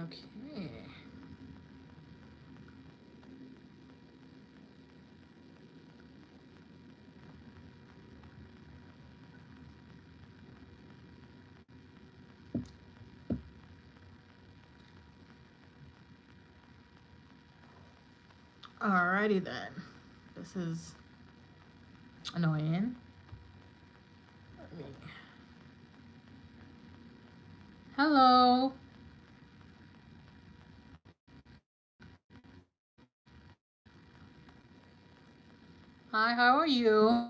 Okay. Alrighty then. This is annoying. Let me... Hello. Hi, how are you?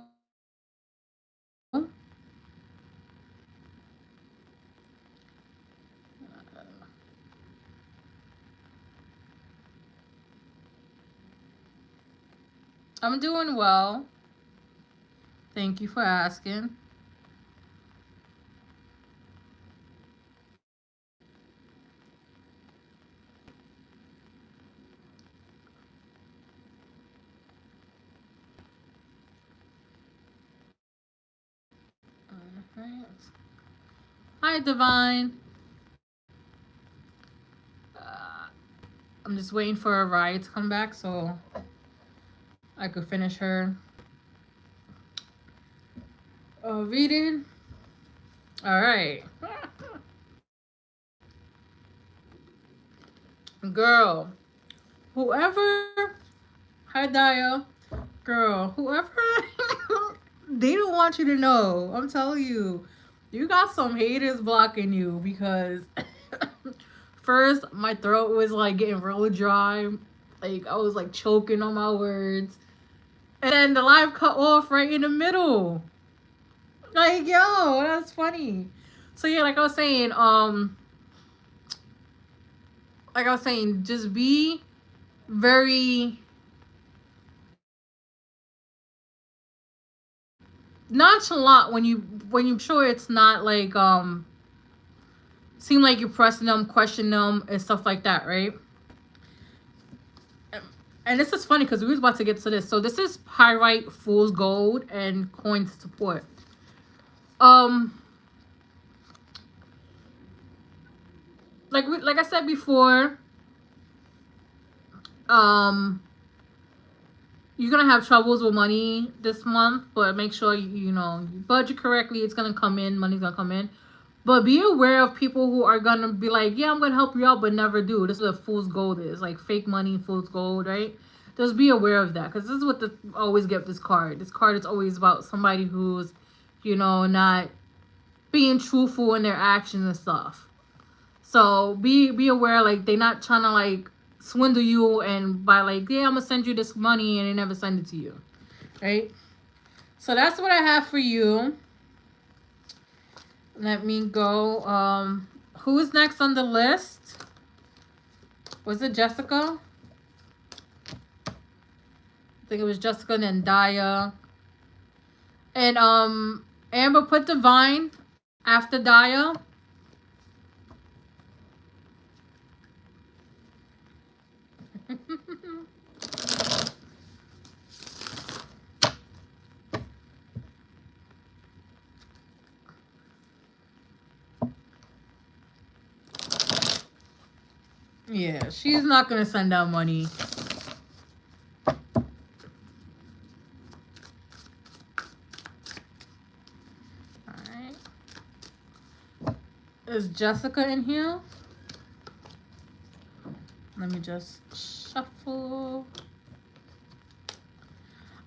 I'm doing well. Thank you for asking. Alright. Hi, Divine. Uh, I'm just waiting for a ride to come back so I could finish her reading. Alright. Girl, whoever Daya, girl, whoever they don't want you to know. I'm telling you, you got some haters blocking you because first my throat was like getting real dry, like I was like choking on my words, and then the live cut off right in the middle. Like yo, that's funny. So yeah, like I was saying, just be very nonchalant when you sure it's not like seem like you're pressing them, questioning them, and stuff like that, right? And this is funny because we was about to get to this. So this is pyrite, fool's gold, and coin support. Um, like I said before, um, you're gonna have troubles with money this month, but make sure you know you budget correctly. It's gonna come in. Money's gonna come in. But be aware of people who are gonna be like, yeah, I'm gonna help you out, but never do. This is what fool's gold is, like fake money, fool's gold, right? Just be aware of that, because this is what always get this card. This card is always about somebody who's, you know, not being truthful in their actions and stuff. So be aware, like they're not trying to like swindle you and by like, yeah, I'm gonna send you this money and they never send it to you, right? So that's what I have for you. Let me go. Who is next on the list? Was it Jessica? I think it was Jessica and then Daya. And Amber, put Divine after Daya. Yeah, she's not gonna send out money. Alright. Is Jessica in here? Let me just shuffle.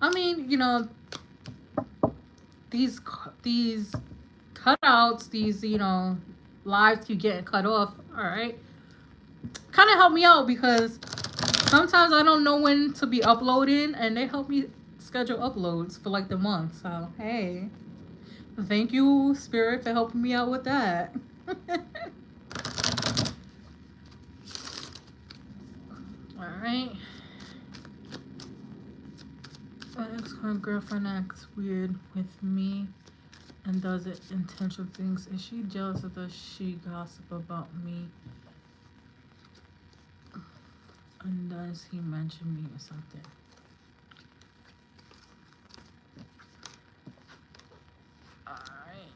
I mean, you know, these cutouts, these, you know, lives keep getting cut off. All right, kind of help me out because sometimes I don't know when to be uploading, and they help me schedule uploads for like the month. So hey, thank you, Spirit, for helping me out with that. All right. My ex-current girlfriend acts weird with me and does it intentional things. Is she jealous or does she gossip about me? And does he mention me or something? Alright.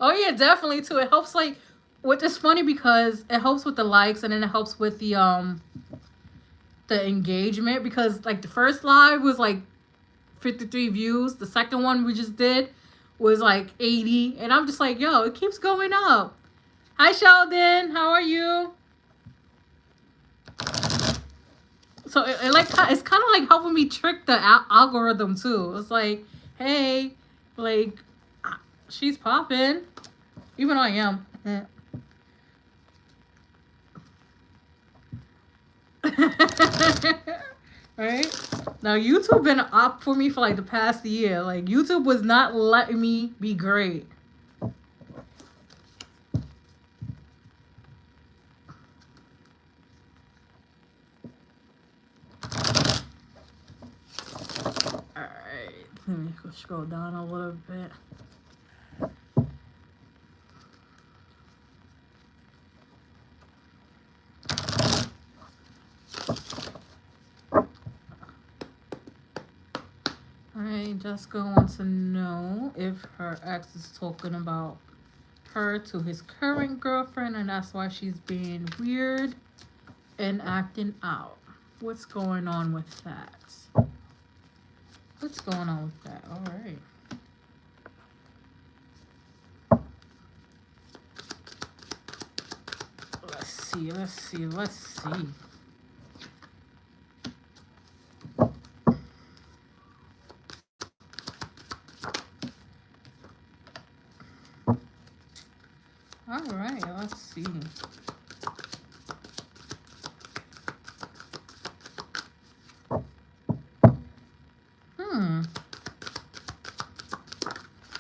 Oh yeah, definitely too. It helps like which is funny because it helps with the likes and then it helps with the engagement because like the first live was like 53 views. The second one we just did was like 80. And I'm just like, yo, it keeps going up. Hi Sheldon, how are you? So like it's kind of like helping me trick the algorithm too. It's like, hey, like she's popping, even though I am. Right now, YouTube been up for me for like the past year. Like YouTube was not letting me be great. All right, let me go scroll down a little bit. Alright, Jessica wants to know if her ex is talking about her to his current girlfriend and that's why she's being weird and acting out. What's going on with that? What's going on with that? Alright. Let's see. Alright, let's see.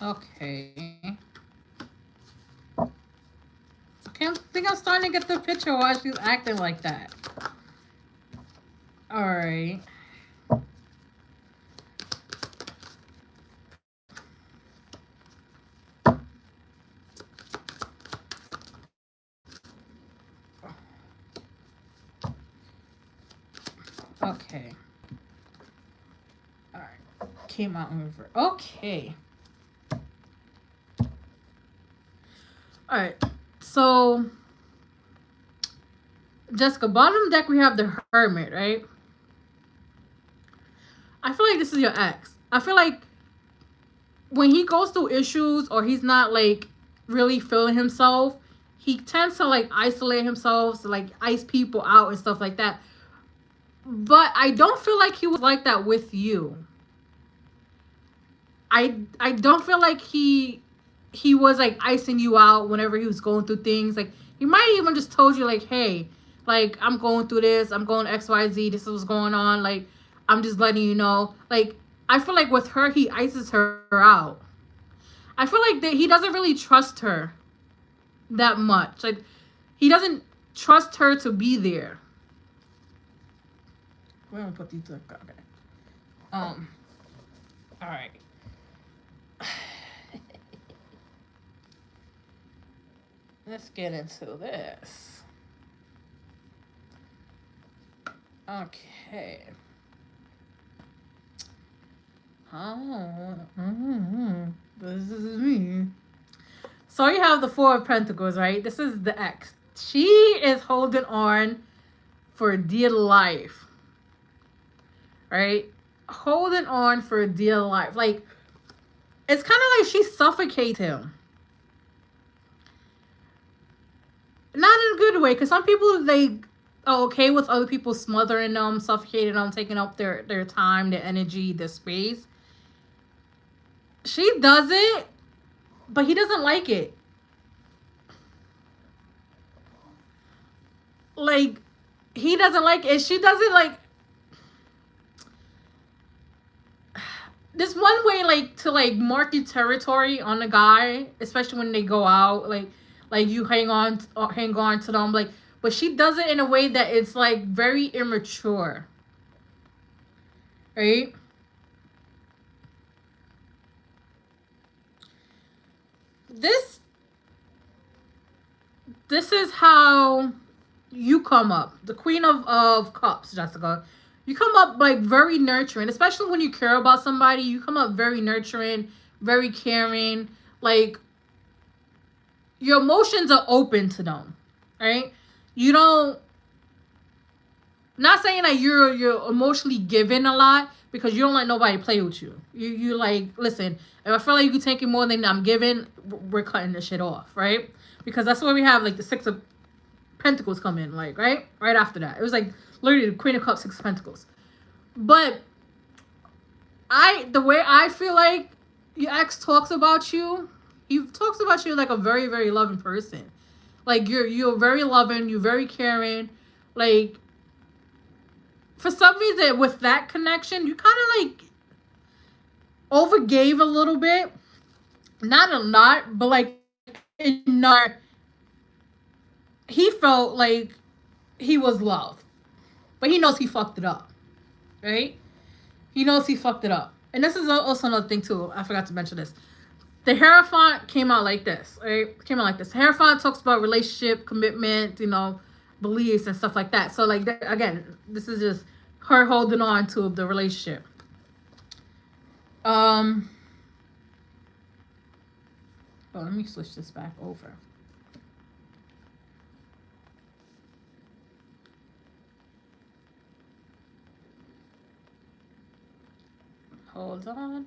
Okay. I think I'm starting to get the picture why she's acting like that. Alright. Okay. Alright. Came out in reverse. Okay. Alright. So Jessica, bottom deck we have the Hermit, right? I feel like this is your ex. I feel like when he goes through issues or he's not like really feeling himself, he tends to like isolate himself, to like ice people out and stuff like that. But I don't feel like he was like that with you. I don't feel like he was like icing you out whenever he was going through things. Like he might even just told you like, hey, like I'm going through this, I'm going XYZ, this is what's going on, like I'm just letting you know. Like I feel like with her he ices her out. I feel like that he doesn't really trust her that much. Like he doesn't trust her to be there. We're gonna put these okay. All right. Let's get into this. Okay. This is me. So you have the Four of Pentacles, right? This is the ex. She is holding on for dear life. Right? Holding on for dear life. Like, it's kind of like she suffocates him. Not in a good way, because some people, they are okay with other people smothering them, suffocating them, taking up their time, their energy, their space. She does it, but he doesn't like it. Like, he doesn't like it. She doesn't like. There's one way, like, to like mark your territory on the guy, especially when they go out. Like you hang on to them, like. But she does it in a way that it's like very immature, right? This is how you come up. The Queen of Cups, Jessica. You come up like very nurturing, especially when you care about somebody. You come up very nurturing, very caring. Like your emotions are open to them, right? You don't, not saying that you're emotionally giving a lot, because you don't let nobody play with you. You like, listen, if I feel like you can take it more than I'm giving, we're cutting this shit off, right? Because that's where we have like the Six of Pentacles come in, like, right after that. It was like literally the Queen of Cups, Six of Pentacles. But the way I feel like your ex talks about you, he talks about you like a very, very loving person. Like you're very loving, you're very caring. Like, for some reason with that connection, you kind of like overgave a little bit. Not a lot, but like enough. He felt like he was loved, but he knows he fucked it up, right? He knows he fucked it up. And this is also another thing too. I forgot to mention this. The Hierophant came out like this, right? Came out like this. Hierophant talks about relationship, commitment, beliefs and stuff like that. So like, again, this is just her holding on to the relationship. Oh, let me switch this back over. Hold on,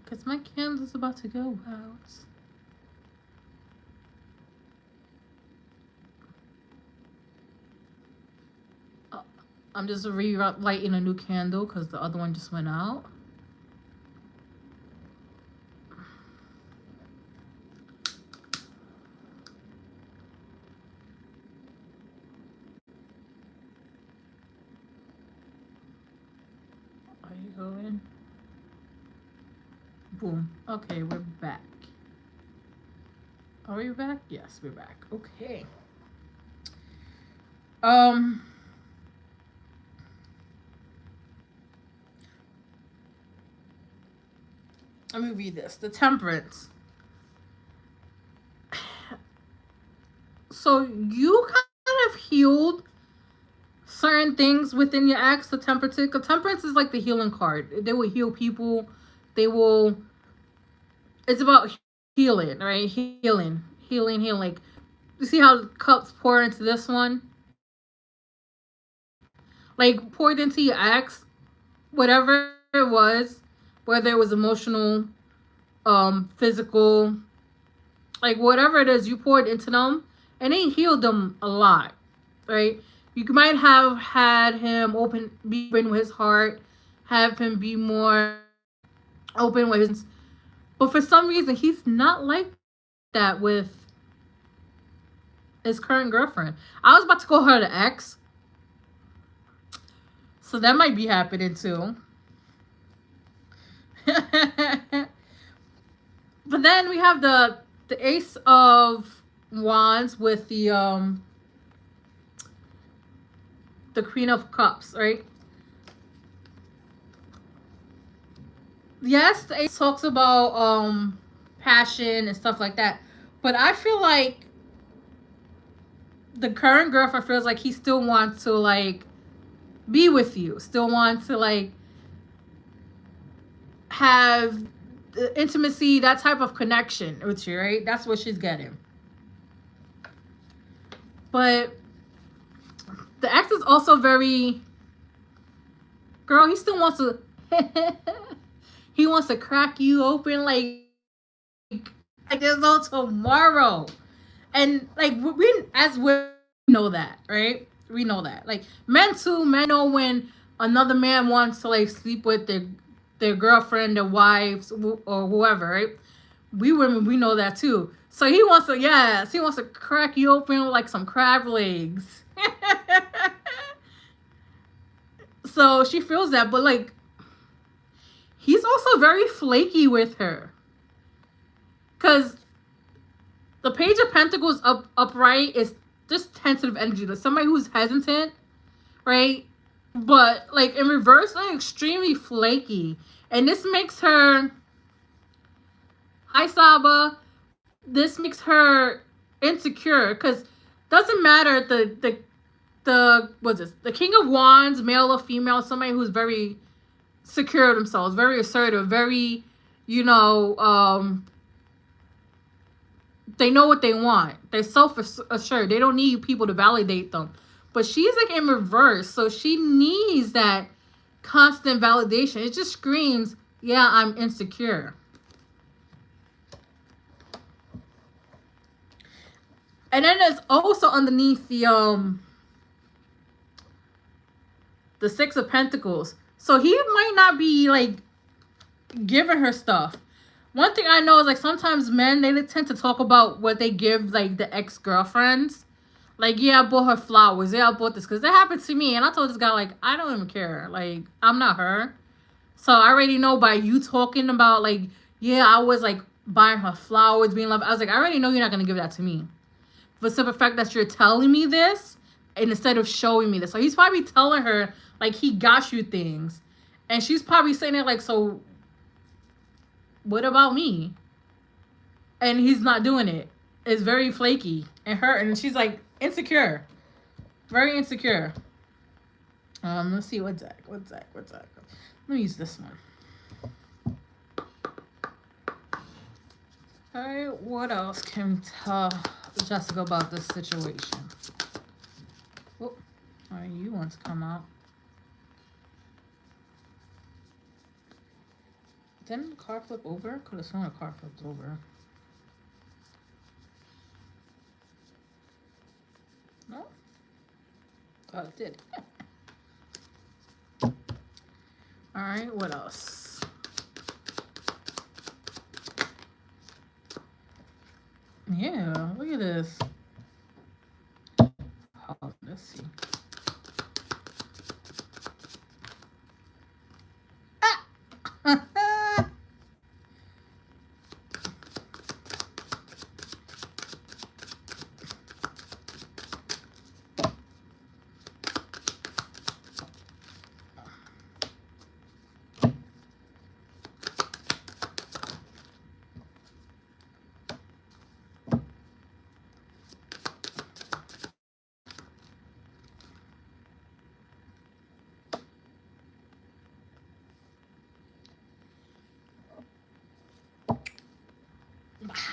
because my candle's about to go out. Oh, I'm just relighting a new candle because the other one just went out. Are you going? Boom. Okay, we're back. Are we back? Yes, we're back. Okay. Let me read this. The Temperance. So you kind of healed certain things within your ex. The Temperance is like the healing card. They will heal people. They will. It's about healing, right? Healing. Like, you see how cups pour into this one? Like, poured into your ex, whatever it was, whether it was emotional, physical, like whatever it is, you poured into them, and it healed them a lot, right? You might have had him be open with his heart, have him be more open with his, but for some reason he's not like that with his current girlfriend. I was about to call her the ex, so that might be happening too. But then we have the Ace of Wands with the Queen of Cups, right? Yes, the Ace talks about passion and stuff like that, but I feel like the current girlfriend feels like he still wants to like be with you, still wants to like have the intimacy, that type of connection with you, right? That's what she's getting. But the ex is also very, girl, he still wants to he wants to crack you open like there's no tomorrow. And like we know that, right? We know that. Like men know when another man wants to like sleep with their girlfriend, their wives, or whoever, right? We women, we know that too. So he wants to crack you open with like some crab legs. So she feels that, but like he's also very flaky with her. Cause the Page of Pentacles upright is just tentative energy. Like somebody who's hesitant, right? But like in reverse, like extremely flaky. And this makes her, hi Saba, this makes her insecure. Cause doesn't matter what's this? The King of Wands, male or female, somebody who's very secure of themselves, very assertive, very, they know what they want. They're self-assured. They don't need people to validate them. But she's like in reverse. So she needs that constant validation. It just screams, yeah, I'm insecure. And then there's also underneath the Six of Pentacles. So he might not be like giving her stuff. One thing I know is like sometimes men, they tend to talk about what they give like the ex-girlfriends. Like, yeah, I bought her flowers. Yeah, I bought this. Because that happened to me. And I told this guy, like, I don't even care. Like, I'm not her. So I already know by you talking about like, yeah, I was like buying her flowers, being loved. I was like, I already know you're not going to give that to me. For the simple fact that you're telling me this and instead of showing me this. So he's probably telling her like he got you things. And she's probably saying it like, so what about me? And he's not doing it. It's very flaky and hurt. And she's like insecure. Very insecure. Let's see what's that. Let me use this one. Alright, what else can we tell Jessica about this situation? Oh, alright, you want to come out. Didn't the car flip over? Could have sworn a car flipped over. No? Oh, it did. Alright, what else? Yeah, look at this. Oh, let's see. Ah!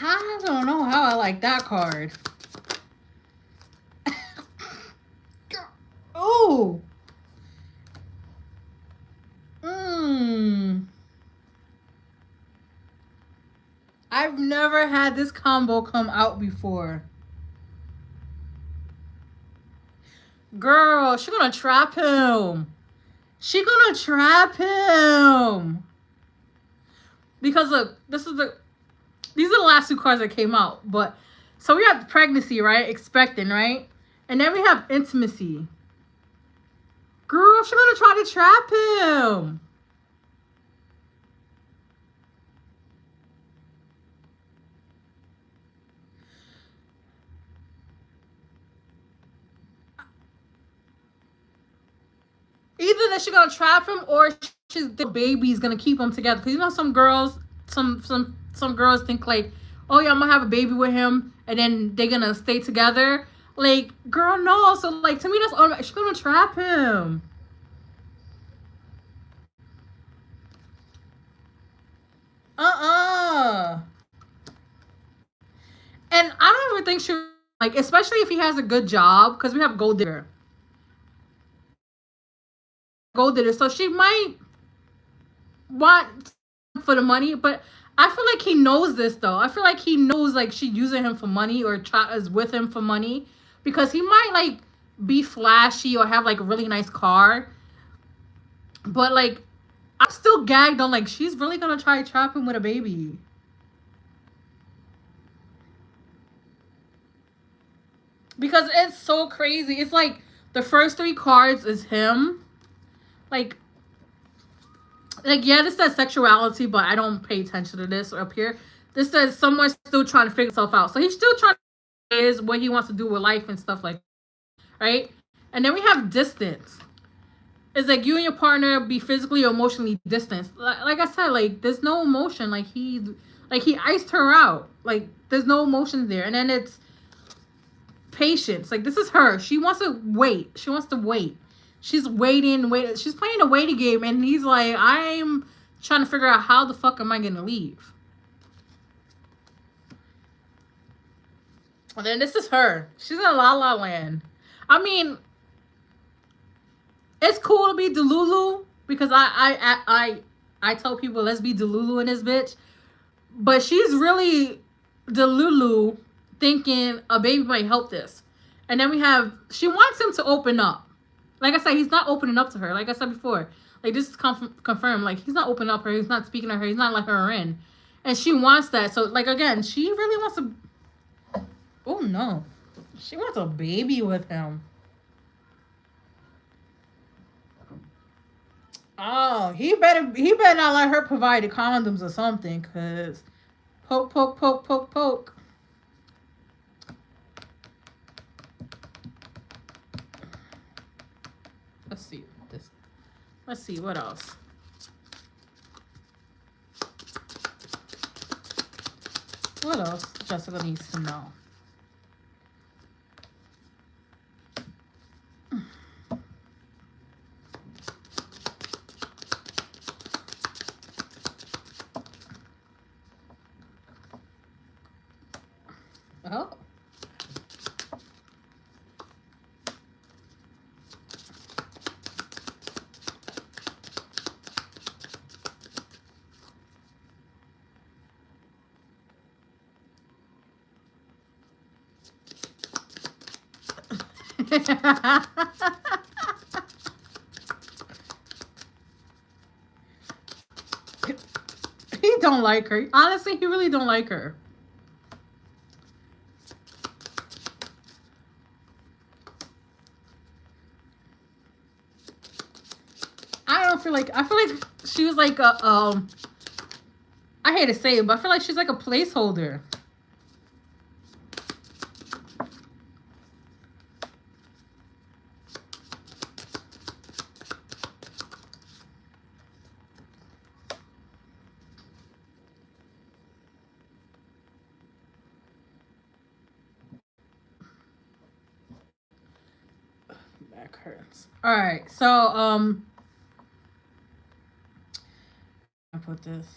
I don't know how I like that card. Oh. I've never had this combo come out before. Girl, she gonna trap him. She gonna trap him. Because look, these are the last two cards that came out. But so we have pregnancy, right? Expecting, right? And then we have intimacy. Girl, she gonna try to trap him. Either that she's gonna trap him or the baby's gonna keep them together. Cause you know some girls, some girls think like, oh yeah, I'm gonna have a baby with him and then they're gonna stay together. Like, girl, no. So like to me that's she's gonna trap him. And I don't even think she like, especially if he has a good job, because we have gold digger. So she might want for the money, but I feel like he knows this though. I feel like he knows like she's using him for money or is with him for money, because he might like be flashy or have like a really nice car, but like I'm still gagged on like she's really gonna try to trap him with a baby. Because it's so crazy. It's like the first three cards is him. Like yeah, this says sexuality, but I don't pay attention to this up here. This says someone's still trying to figure himself out. So he's still trying to figure is what he wants to do with life and stuff like that, right? And then we have distance. It's like you and your partner be physically or emotionally distant. Like I said, like there's no emotion. Like he iced her out. Like there's no emotion there. And then it's patience. Like this is her. She wants to wait. She's waiting. She's playing a waiting game, and he's like, I'm trying to figure out how the fuck am I gonna leave. And then this is her. She's in La La Land. I mean, it's cool to be Delulu because I tell people let's be Delulu in this bitch, but she's really Delulu thinking a baby might help this, and then we have she wants him to open up. Like I said, he's not opening up to her. Like I said before, like this is confirmed. Like he's not opening up to her. He's not speaking to her. He's not letting her in, and she wants that. So like again, she really wants to. Oh no, she wants a baby with him. Oh, he better not let her provide the condoms or something, cause poke poke poke poke poke. Let's see this. Let's see what else. What else Jessica needs to know? Oh. He don't like her. Honestly, he really don't like her. I feel like she was like a I hate to say it, but I feel like she's like a placeholder. Back hurts. All right, so I put this.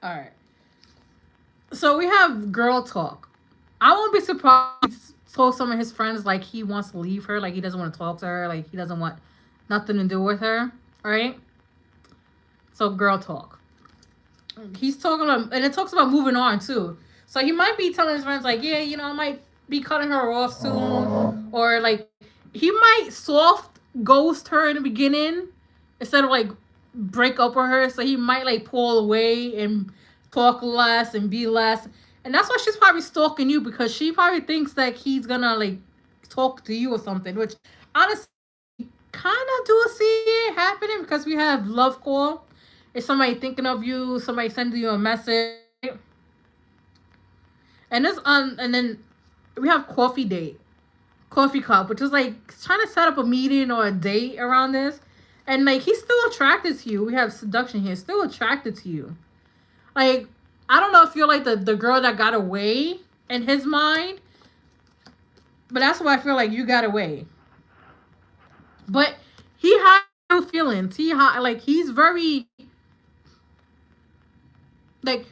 All right. So we have girl talk. I won't be surprised if he told some of his friends like he wants to leave her, like he doesn't want to talk to her, like he doesn't want nothing to do with her. All right. So girl talk. He's talking about, and it talks about moving on too. So he might be telling his friends like, yeah, you know, I might be cutting her off soon, or like he might soft ghost her in the beginning instead of like break up with her. So he might like pull away and talk less and be less. And that's why she's probably stalking you, because she probably thinks that he's gonna like talk to you or something, which honestly kind of do see it happening, because we have love call. It's somebody thinking of you, somebody sending you a message. And this and then we have coffee date. Coffee cup, which is like trying to set up a meeting or a date around this. And like he's still attracted to you. We have seduction here, still attracted to you. Like, I don't know if you're like the girl that got away in his mind, but that's why I feel like you got away. But he has no feelings. He's very like,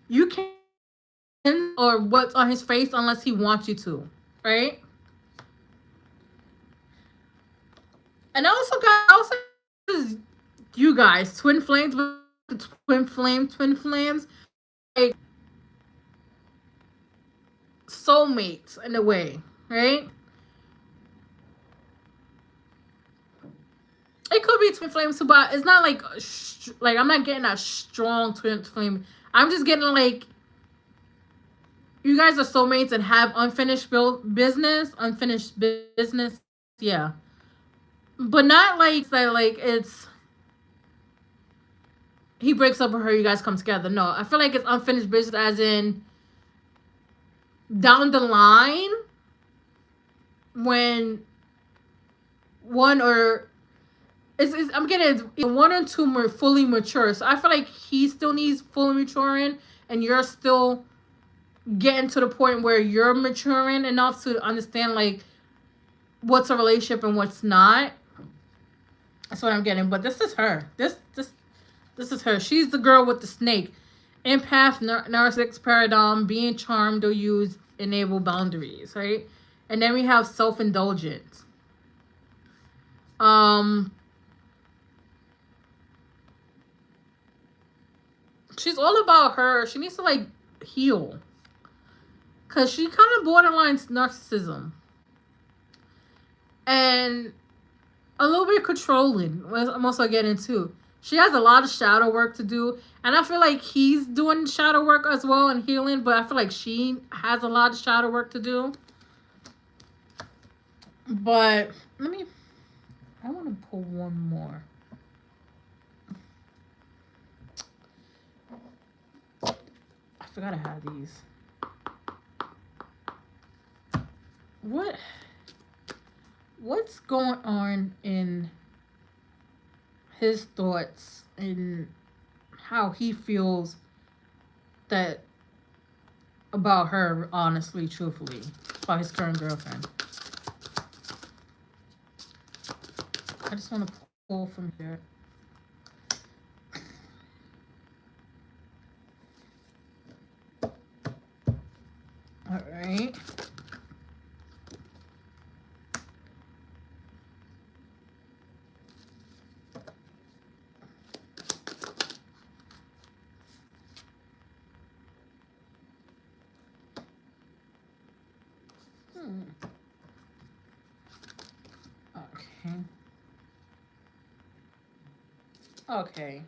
you can't or what's on his face unless he wants you to, right? And also you guys, twin flames, twin flames, like soulmates in a way, right? It could be twin flames too, but it's not like I'm not getting that strong twin flame. I'm just getting like you guys are soulmates and have unfinished business, yeah. But not like that. Like it's he breaks up with her, you guys come together. No, I feel like it's unfinished business, as in down the line when one or I'm getting one or two more fully mature. So I feel like he still needs fully maturing, and you're still getting to the point where you're maturing enough to understand like what's a relationship and what's not. That's what I'm getting. But this is her. This is her. She's the girl with the snake. Empath, narcissistic paradigm, being charmed or used, enable boundaries, right? And then we have self-indulgence. She's all about her. She needs to like heal. Cause she kind of borderlines narcissism. And a little bit controlling. I'm also getting into. She has a lot of shadow work to do. And I feel like he's doing shadow work as well and healing. But I feel like she has a lot of shadow work to do. But I want to pull one more. I forgot I had these. What's going on in his thoughts and how he feels that about her, honestly, truthfully, about his current girlfriend? I just want to pull from here. All right. Okay. Okay.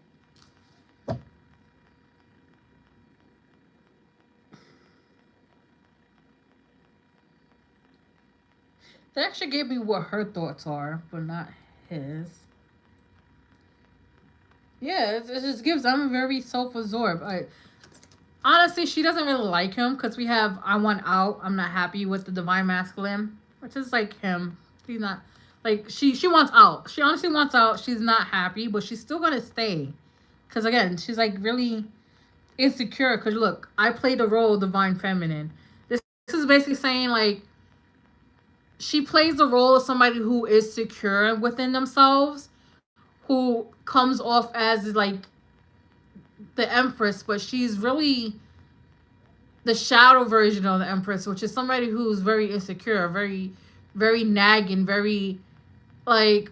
They actually gave me what her thoughts are, but not his. Yeah, it just gives. I'm very self-absorbed. Honestly, she doesn't really like him because we have I want out. I'm not happy with the divine masculine, which is like him. He's not like she wants out. She honestly wants out. She's not happy, but she's still gonna stay. Because again, she's like really insecure. Because look, I played the role of divine feminine. This is basically saying like she plays the role of somebody who is secure within themselves, who comes off as like the Empress, but she's really the shadow version of the Empress, which is somebody who's very insecure, very, very nagging, very like,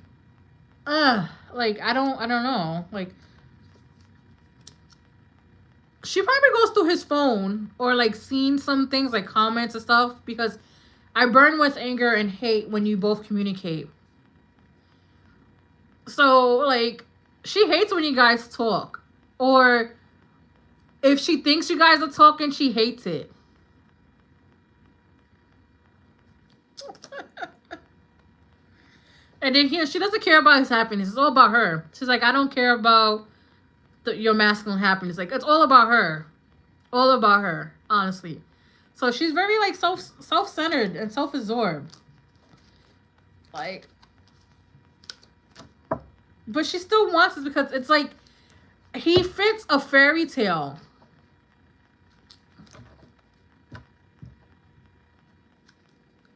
like I don't know, like she probably goes through his phone or like seen some things like comments and stuff because I burn with anger and hate when you both communicate. So like she hates when you guys talk, or if she thinks you guys are talking, she hates it. And then she doesn't care about his happiness. It's all about her. She's like, I don't care about your masculine happiness. Like, it's all about her. All about her, honestly. So she's very like self-centered and self-absorbed. Like, but she still wants it because it's like he fits a fairy tale.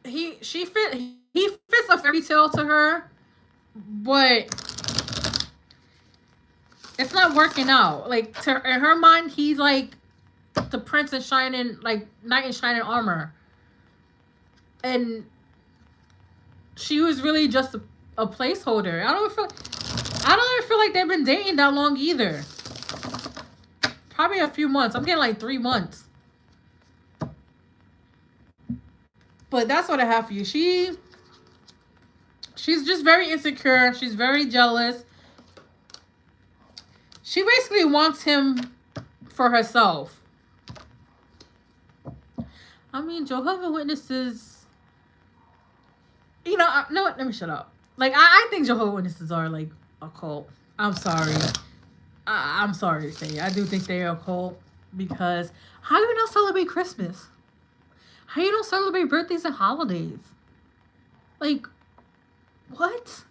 He fits a fairy tale to her, but it's not working out. Like in her mind, he's like the prince in shining, like knight in shining armor, and she was really just a placeholder. I don't even feel like they've been dating that long either. Probably a few months. I'm getting like 3 months. But that's what I have for you. She's just very insecure. She's very jealous. She basically wants him for herself. I mean, Jehovah's Witnesses, you know, no, let me shut up. Like, I think Jehovah's Witnesses are like a cult. I'm sorry. I'm sorry to say. I do think they are a cult because how you not celebrate Christmas? How you don't celebrate birthdays and holidays? Like, what?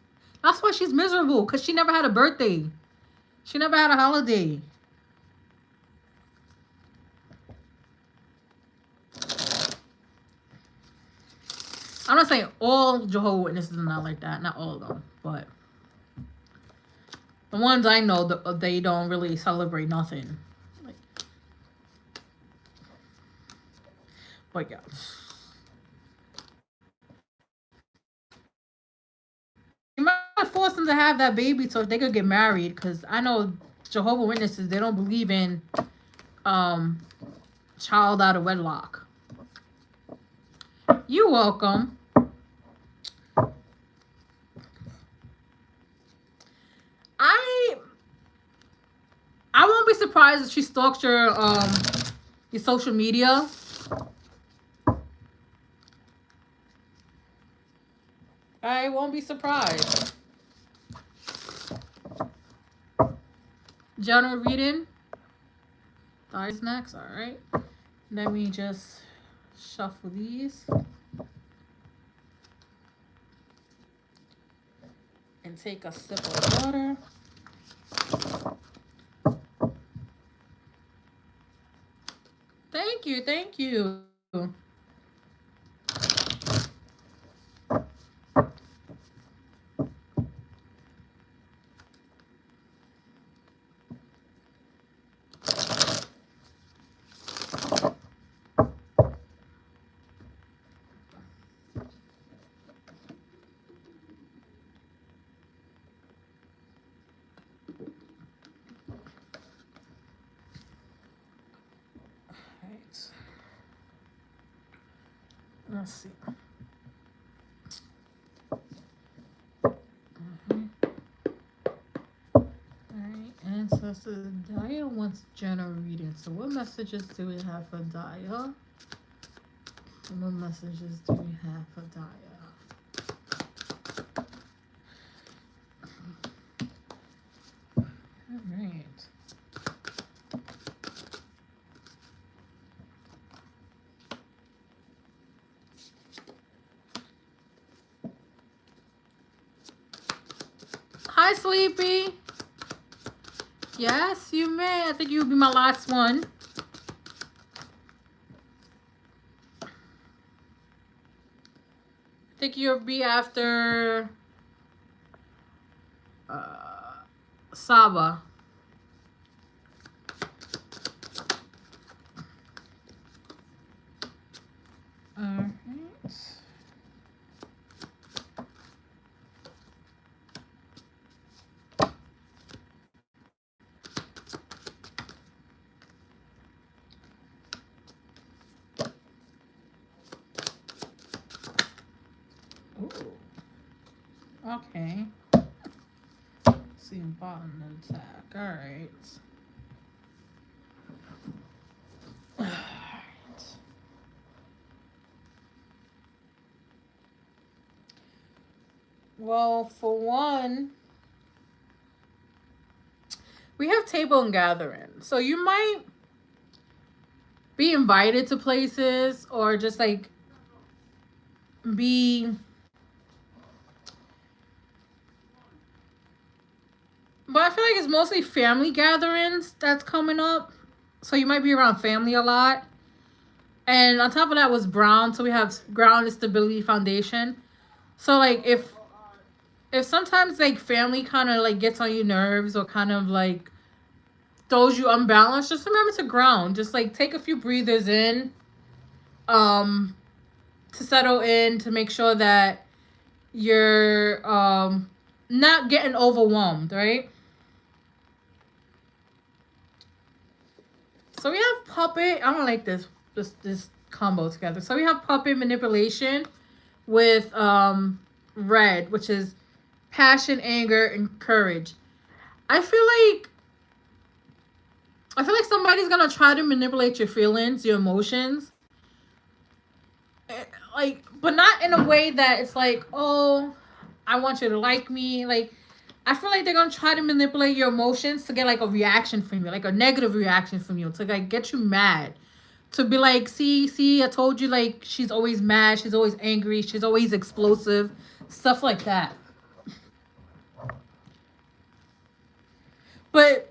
That's why she's miserable, because she never had a birthday. She never had a holiday. I'm not saying all Jehovah's Witnesses are not like that. Not all of them, but the ones I know, they don't really celebrate nothing. Like, But yeah. You might force them to have that baby so they could get married. Because I know Jehovah's Witnesses, they don't believe in um child out of wedlock. You're welcome. I won't be surprised if she stalks your social media. I won't be surprised. General reading. Thighs next. All right. Let me just shuffle these and take a sip of water. Thank you. Thank you. Let's see. Alright, Ancestors, Daya wants general reading. So what messages do we have for Daya? And what messages do we have for Daya? Alright. Hi, Sleepy. Yes, you may. I think you'll be my last one. I think you'll be after Saba. Alright. Okay. See bottom attack. Alright. Alright. Well, for one, we have table and gathering. So you might be invited to places or just like be but I feel like it's mostly family gatherings that's coming up. So you might be around family a lot. And on top of that was Brown, so we have ground and stability foundation. So like if sometimes like family kind of like gets on your nerves or kind of like throws you unbalanced, just remember to ground. Just like take a few breathers in to settle in, to make sure that you're not getting overwhelmed, right? So we have puppet. I don't like this combo together. So we have puppet manipulation with red, which is passion, anger, and courage. I feel like somebody's gonna try to manipulate your feelings, your emotions. Like, but not in a way that it's like, oh, I want you to like me. Like, I feel like they're gonna try to manipulate your emotions to get like a reaction from you, like a negative reaction from you, to like get you mad. To be like, see, I told you, like, she's always mad, she's always angry, she's always explosive, stuff like that. But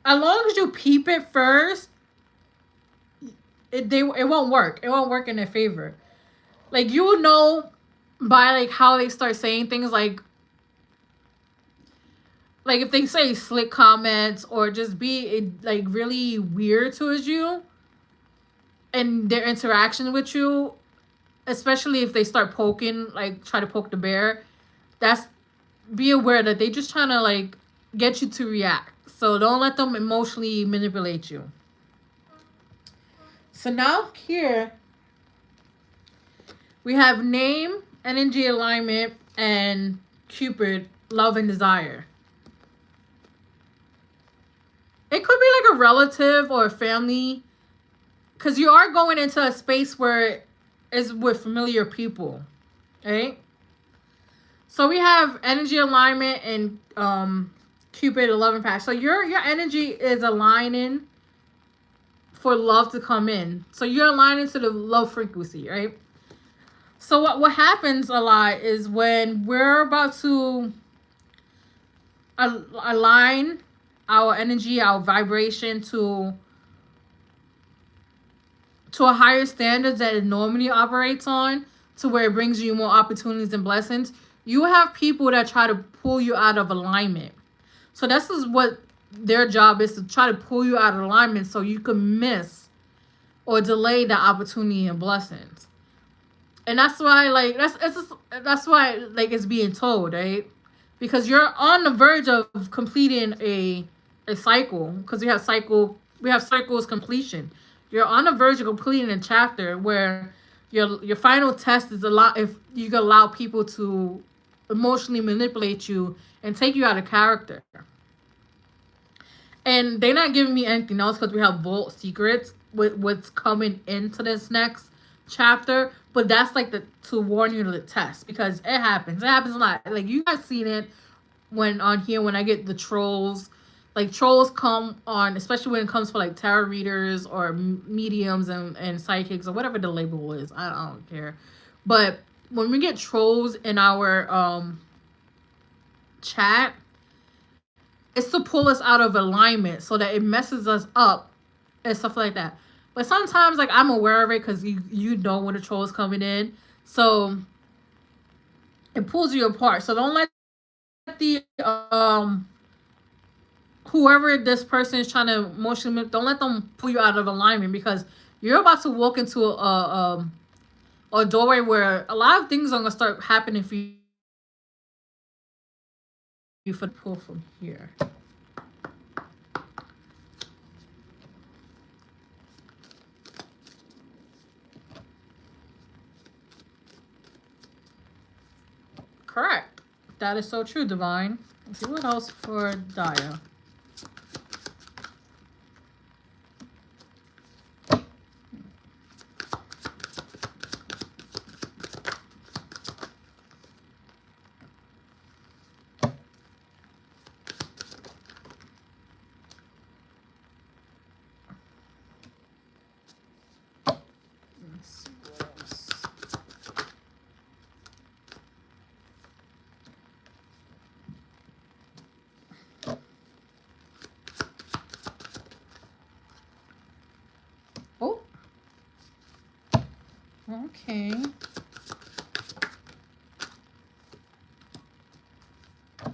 as long as you peep it first, it won't work. It won't work in their favor. Like, you will know by like how they start saying things, like if they say slick comments or just be like really weird towards you, and their interaction with you, especially if they start poking, like try to poke the bear, that's, be aware that they just trying to like get you to react. So don't let them emotionally manipulate you. So now here we have name, energy alignment, and Cupid, love and desire. It could be like a relative or a family, because you are going into a space where it's with familiar people, right? So we have energy alignment and Cupid, 11 patch. So your energy is aligning for love to come in. So you're aligning to the love frequency, right? So what happens a lot is when we're about to align our energy, our vibration to a higher standard that it normally operates on, to where it brings you more opportunities and blessings, you have people that try to pull you out of alignment. So this is what their job is, to try to pull you out of alignment so you can miss or delay the opportunity and blessings. And that's why, like, that's why, like, it's being told, right? Because you're on the verge of completing a cycle, because we have cycles completion. You're on the verge of completing a chapter where your final test is if you can allow people to emotionally manipulate you and take you out of character. And they're not giving me anything else because we have vault secrets with what's coming into this next chapter. But that's like to warn you to the test, because it happens. It happens a lot. Like, you guys seen it when on here when I get the trolls. Like, trolls come on, especially when it comes for like tarot readers or mediums and psychics or whatever the label is. I don't care. But when we get trolls in our chat, it's to pull us out of alignment so that it messes us up and stuff like that. But sometimes, like, I'm aware of it because you know when the troll is coming in, so it pulls you apart. So don't let the whoever this person is trying to emotionally, don't let them pull you out of alignment, because you're about to walk into a doorway where a lot of things are gonna start happening for you. For the pull from here. Correct. That is so true, Divine. Let's see what else for Daya. Oh. Okay. I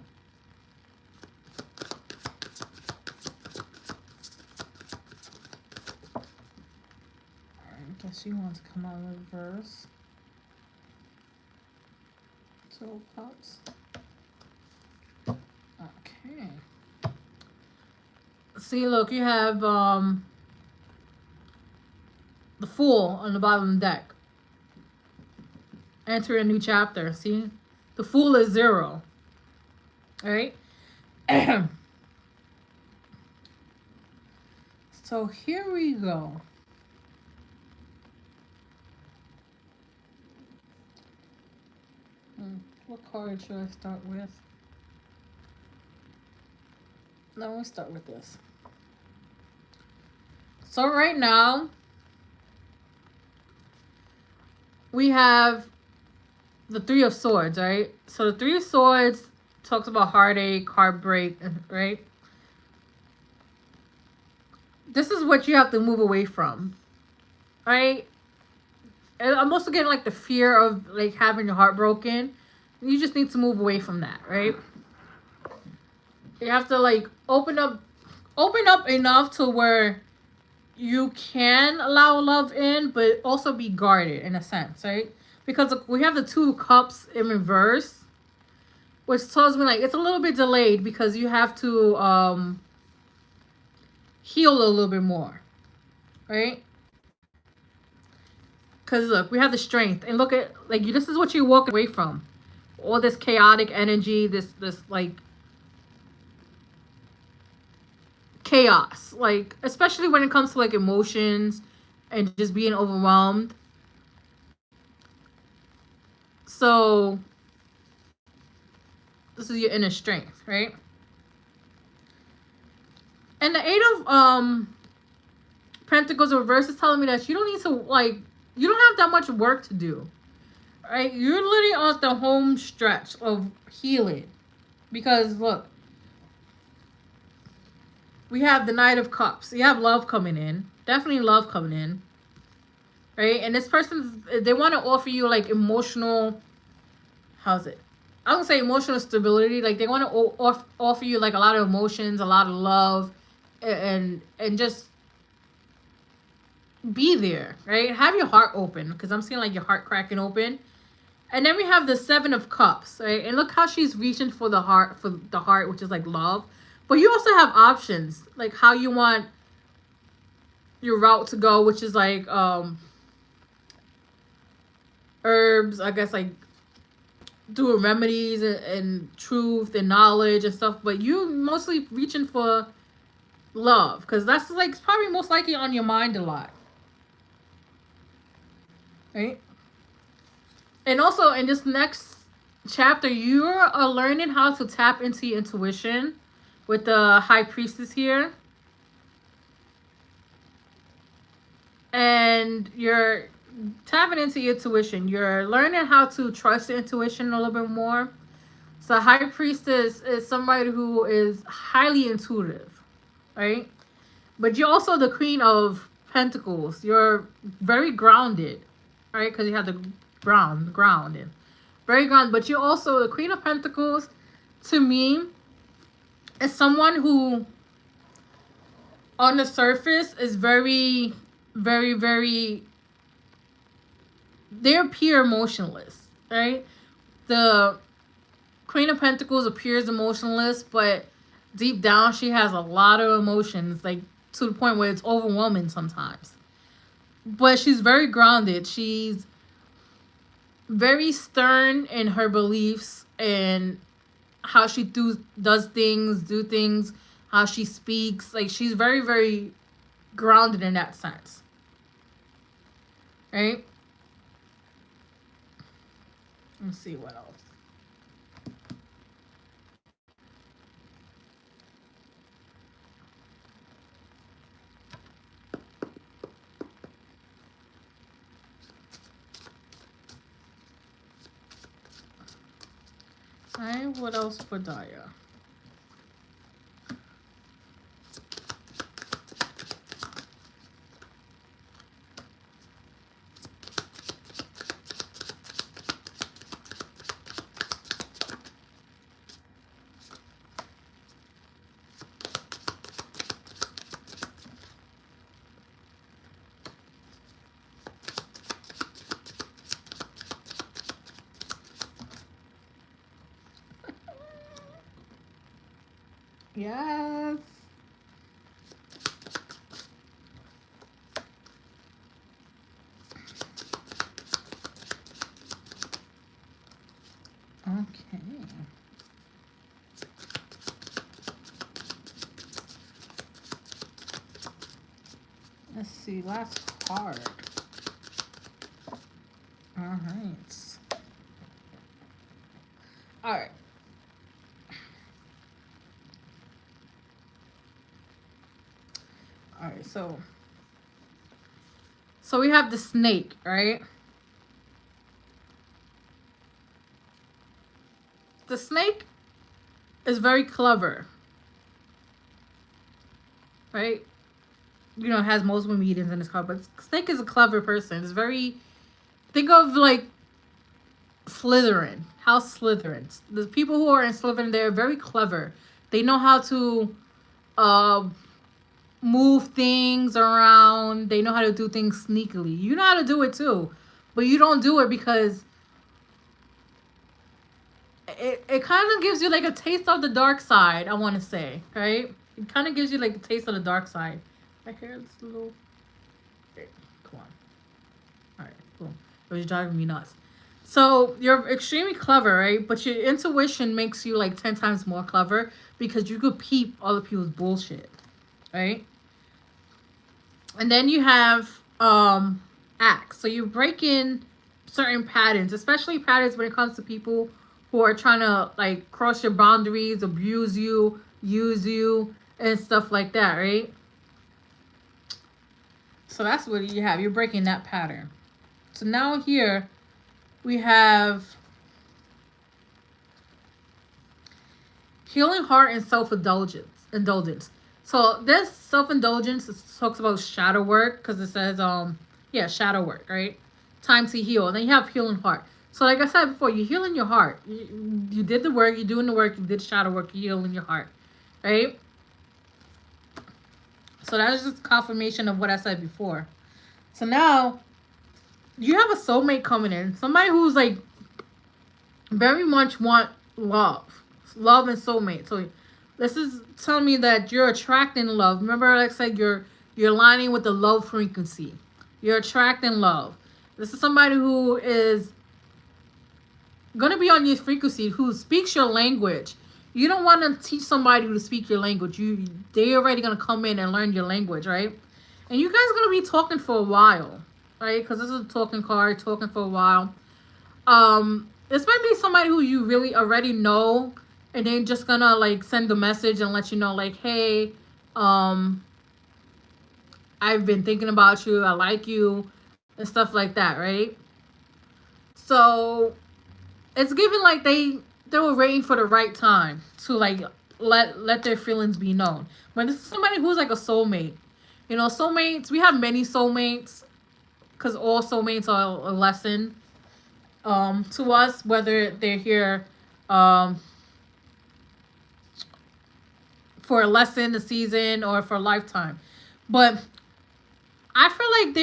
guess she wants to come out of reverse. 12 pots. Okay. See, look, you have the Fool on the bottom of the deck. Enter a new chapter. See? The Fool is 0. Alright? So here we go. What card should I start with? No, let's start with this. So right now, we have the Three of Swords, right? So the Three of Swords talks about heartache, heartbreak, right? This is what you have to move away from, right? And I'm also getting like the fear of like having your heart broken. You just need to move away from that, right? You have to like open up enough to where you can allow love in, but also be guarded in a sense, right? Because we have the 2 cups in reverse, which tells me like it's a little bit delayed because you have to heal a little bit more, right? Because look, we have the strength, and look at like this is what you walk away from, all this chaotic energy, this like chaos, like especially when it comes to like emotions and just being overwhelmed. So this is your inner strength, right? And the 8 of Pentacles reverse is telling me that you don't need to like you don't have that much work to do. Right? You're literally on the home stretch of healing. Because look, we have the Knight of Cups. You have love coming in. Definitely love coming in. Right? And this person, they want to offer you like emotional, how's it? I would say emotional stability. Like they want to offer you like a lot of emotions, a lot of love, and just be there, right? Have your heart open, because I'm seeing like your heart cracking open. And then we have the 7 of Cups, right? And look how she's reaching for the heart, which is like love. But you also have options, like how you want your route to go, which is like herbs, I guess, like doing remedies and truth and knowledge and stuff. But you mostly reaching for love, because that's like probably most likely on your mind a lot, right? And also in this next chapter, you are learning how to tap into your intuition with the High Priestess here. And you're tapping into your intuition. You're learning how to trust your intuition a little bit more. So High Priestess is somebody who is highly intuitive, right? But you're also the Queen of Pentacles. You're very grounded, right? Because you have the grounded. Very grounded. But you're also the Queen of Pentacles, to me, is someone who, on the surface, is very, very, very... They appear emotionless, right? The Queen of Pentacles appears emotionless, but deep down, she has a lot of emotions, like to the point where it's overwhelming sometimes. But she's very grounded. She's very stern in her beliefs and how she does things, how she speaks. Like she's very, very grounded in that sense, right? Let's see what else. Alright, what else for Daya? Yes. Okay. Let's see, last card. Alright. Alright. Alright, so we have the snake, right? The snake is very clever, right? You know, has multiple meetings in this card, but snake is a clever person. It's very... Think of like Slytherin. House Slytherin. The people who are in Slytherin, they're very clever. They know how to move things around. They know how to do things sneakily. You know how to do it too, but you don't do it because it kind of gives you like a taste of the dark side, I want to say, right? It kind of gives you like a taste of the dark side. My hair is a little... Okay, come on. Alright, cool. It was driving me nuts. So, you're extremely clever, right? But your intuition makes you like 10 times more clever because you could peep other people's bullshit, right? And then you have acts. So you break in certain patterns, especially patterns when it comes to people who are trying to like cross your boundaries, abuse you, use you, and stuff like that, right? So that's what you have. You're breaking that pattern. So now here we have healing heart and self-indulgence. So this self-indulgence talks about shadow work because it says shadow work, right? Time to heal. And then you have healing heart. So like I said before, you're healing your heart. You did the work, you're doing the work, you did shadow work, you're healing your heart, right? So that is just confirmation of what I said before. So now you have a soulmate coming in. Somebody who's like very much want love and soulmate. So this is telling me that you're attracting love. Remember, like I said, you're aligning with the love frequency. You're attracting love. This is somebody who is gonna be on your frequency, who speaks your language. You don't want to teach somebody to speak your language. They already gonna come in and learn your language, right? And you guys are gonna be talking for a while, right? Because this is a talking card, talking for a while. This might be somebody who you really already know, and they're just gonna like send a message and let you know, like, hey, I've been thinking about you, I like you, and stuff like that, right? So it's given like they were waiting for the right time to like let their feelings be known. But this is somebody who's like a soulmate. You know, soulmates, we have many soulmates because all soulmates are a lesson to us, whether they're here for a lesson, a season, or for a lifetime. But I feel like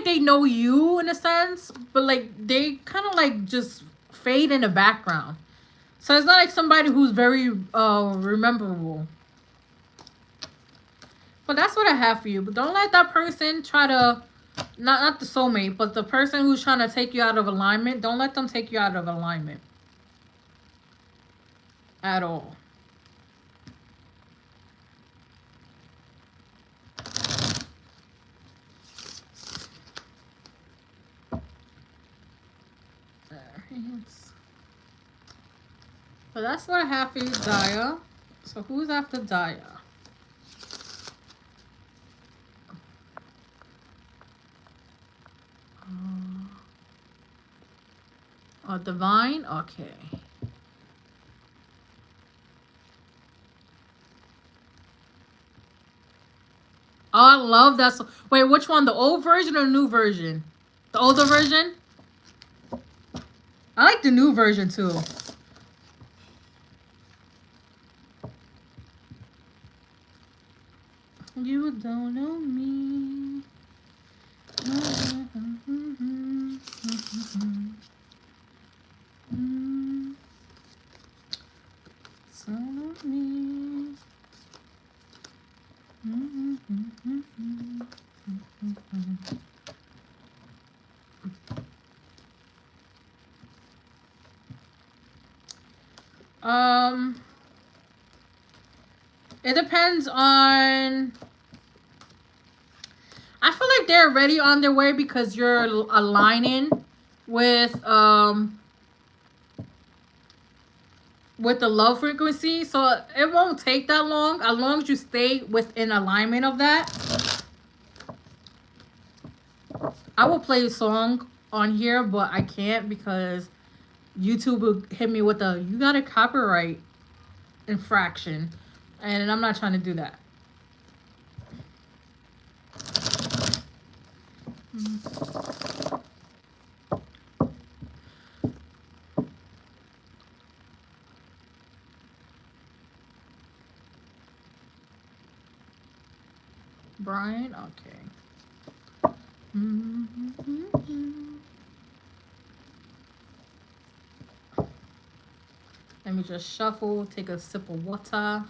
they know you in a sense, but like they kind of like just fade in the background. So it's not like somebody who's very rememberable. But that's what I have for you. But don't let that person try to, not the soulmate, but the person who's trying to take you out of alignment. Don't let them take you out of alignment at all. So that's what I have for you, Daya. So who's after Daya? Divine? Okay. Oh, I love that. Wait, which one? The old version or new version? The older version? I like the new version too. You don't know me. So me. It depends on. I feel like they're already on their way because you're aligning with the love frequency, so it won't take that long as long as you stay within alignment of that. I will play a song on here, but I can't because YouTube will hit me with a you got a copyright infraction, and I'm not trying to do that. Right? Okay. Let me just shuffle, take a sip of water.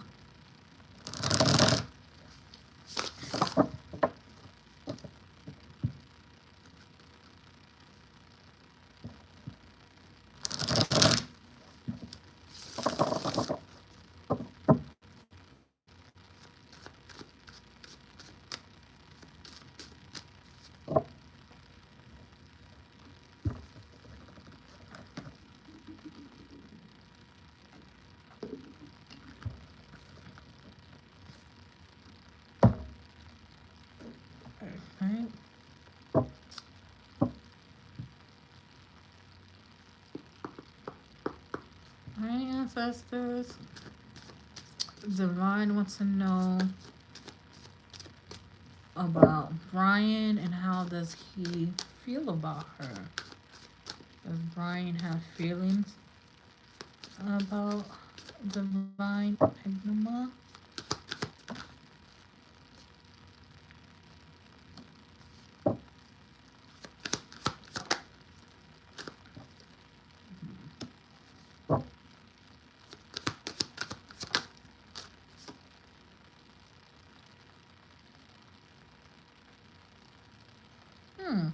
Right? Alright, ancestors. Divine wants to know about Brian and how does he feel about her. Does Brian have feelings about Divine Enigma? Hmm.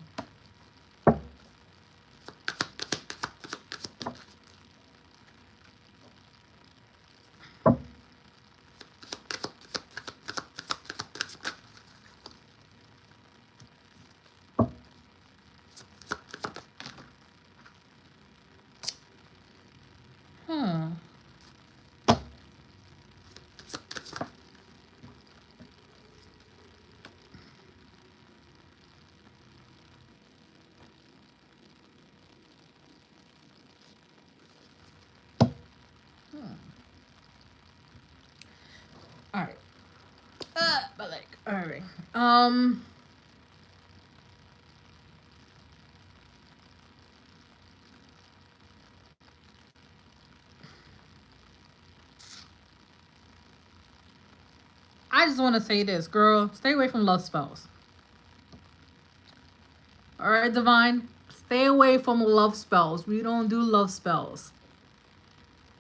Huh. Alright. But like, alright. I just want to say this, girl. Stay away from love spells. Alright, Divine? Stay away from love spells. We don't do love spells.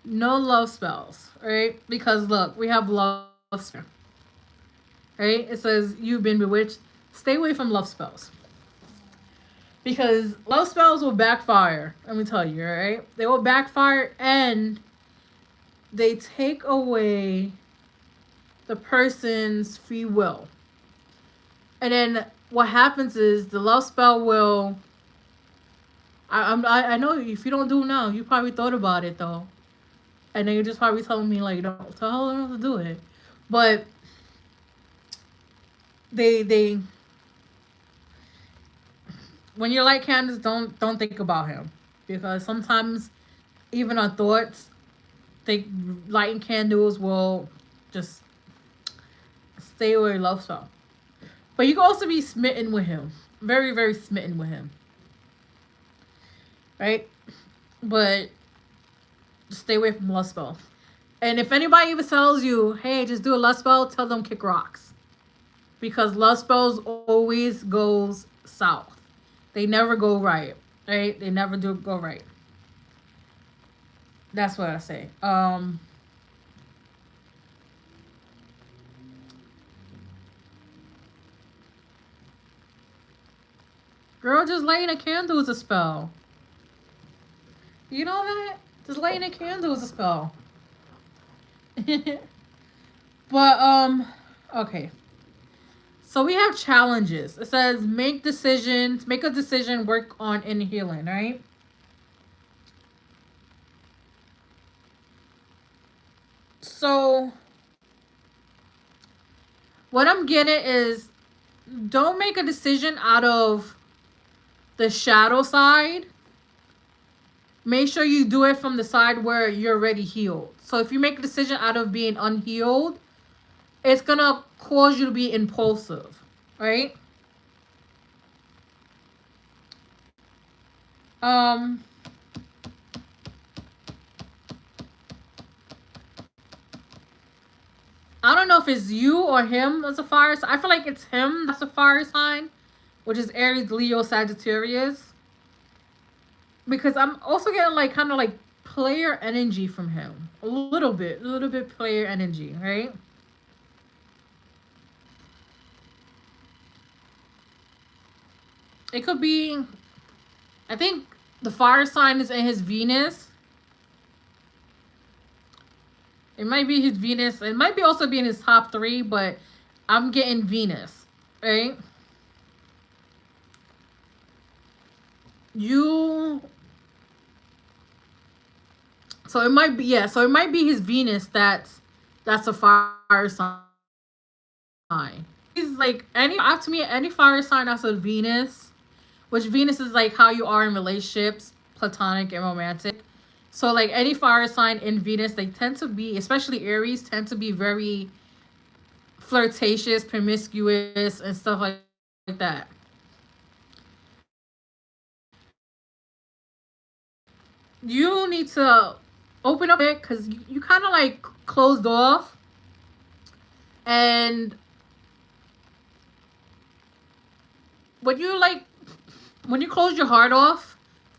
No love spells, right? Because look, we have love spells. Right? It says you've been bewitched. Stay away from love spells. Because love spells will backfire. Let me tell you, right? They will backfire and they take away the person's free will. And then what happens is the love spell will. I know if you don't do it now, you probably thought about it though, and then you're just probably telling me like, don't tell her to do it. But they when you light candles, don't think about him, because sometimes even our thoughts, think lighting candles will just stay away love spell. But you can also be smitten with him, very very smitten with him, right? But stay away from lust spell. And if anybody even tells you, hey, just do a lust spell, tell them kick rocks. Because lust spells always goes south. They never go right. Right? They never do go right. That's what I say. Girl, just lighting a candle is a spell. You know that? Just lighting a candle is a spell. But okay. So we have challenges. It says make decisions, make a decision, work on inner healing, right? So what I'm getting is don't make a decision out of the shadow side. Make sure you do it from the side where you're already healed. So if you make a decision out of being unhealed, it's gonna cause you to be impulsive, right? Um I don't know if it's you or him as a fire sign. I feel like it's him that's a fire sign, which is Aries, Leo, Sagittarius. Because I'm also getting like kind of like player energy from him. A little bit player energy, right? It could be, I think the fire sign is in his Venus. It might be his Venus. It might be also be in his top 3, but I'm getting Venus, right? You. So it might be, yeah. So it might be his Venus that's a fire sign. He's like any, to me, any fire sign that's a Venus, which Venus is like how you are in relationships, platonic and romantic. So like any fire sign in Venus, they tend to be, especially Aries, tend to be very flirtatious, promiscuous, and stuff like that. You need to open up it because you kind of like closed off, and when you like when you close your heart off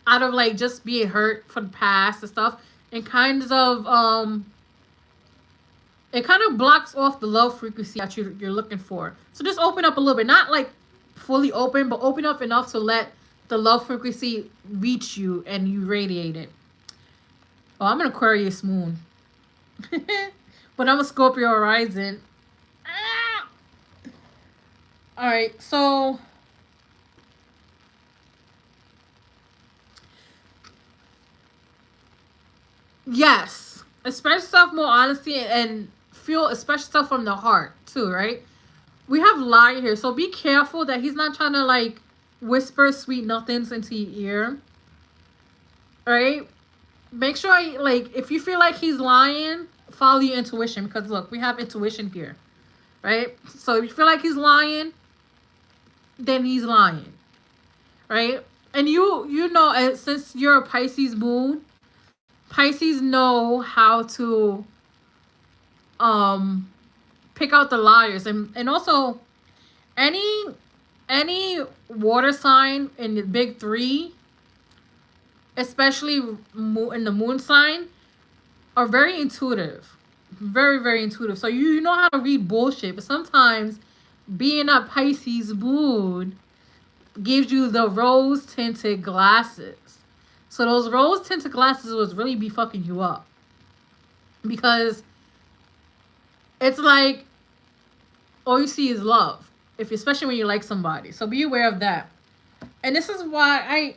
out of like just being hurt for the past and stuff, it kind of it kind of blocks off the love frequency that you're looking for. So just open up a little bit, not like fully open, but open up enough to let the love frequency reach you and you radiate it. Oh, I'm an Aquarius moon. But I'm a Scorpio rising. Ah! All right, so yes, express yourself more honesty and feel, express yourself from the heart too, right? We have lie here, so be careful that he's not trying to like whisper sweet nothings into your ear, right? Make sure, like, if you feel like he's lying, follow your intuition, because look, we have intuition here, right? So if you feel like he's lying, then he's lying, right? And you know, since you're a Pisces moon, Pisces know how to um pick out the liars, and also any any water sign in the big 3, especially in the moon sign, are very intuitive, very intuitive. So you know how to read bullshit, but sometimes being a Pisces moon gives you the rose tinted glasses. So those rose tinted glasses was really be fucking you up, because it's like all you see is love, if especially when you like somebody. So be aware of that. And this is why I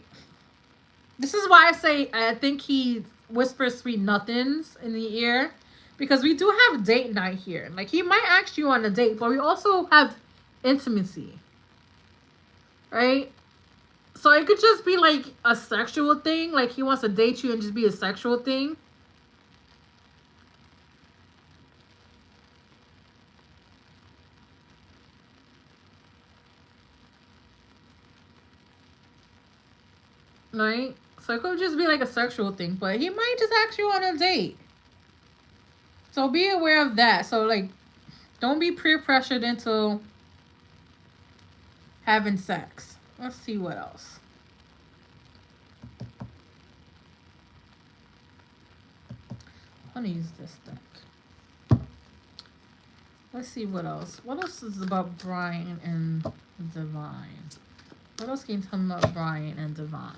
say I think he whispers sweet nothings in the ear, because we do have date night here. Like, he might ask you on a date, but we also have intimacy, right? So it could just be like a sexual thing, like he wants to date you and just be a sexual thing. Right? So it could just be like a sexual thing, but he might just ask you on a date. So be aware of that. So like, don't be peer pressured into having sex. Let's see what else. I'm gonna use this deck. Let's see what else. What else is about Brian and Divine? What else can you tell me about Brian and Divine?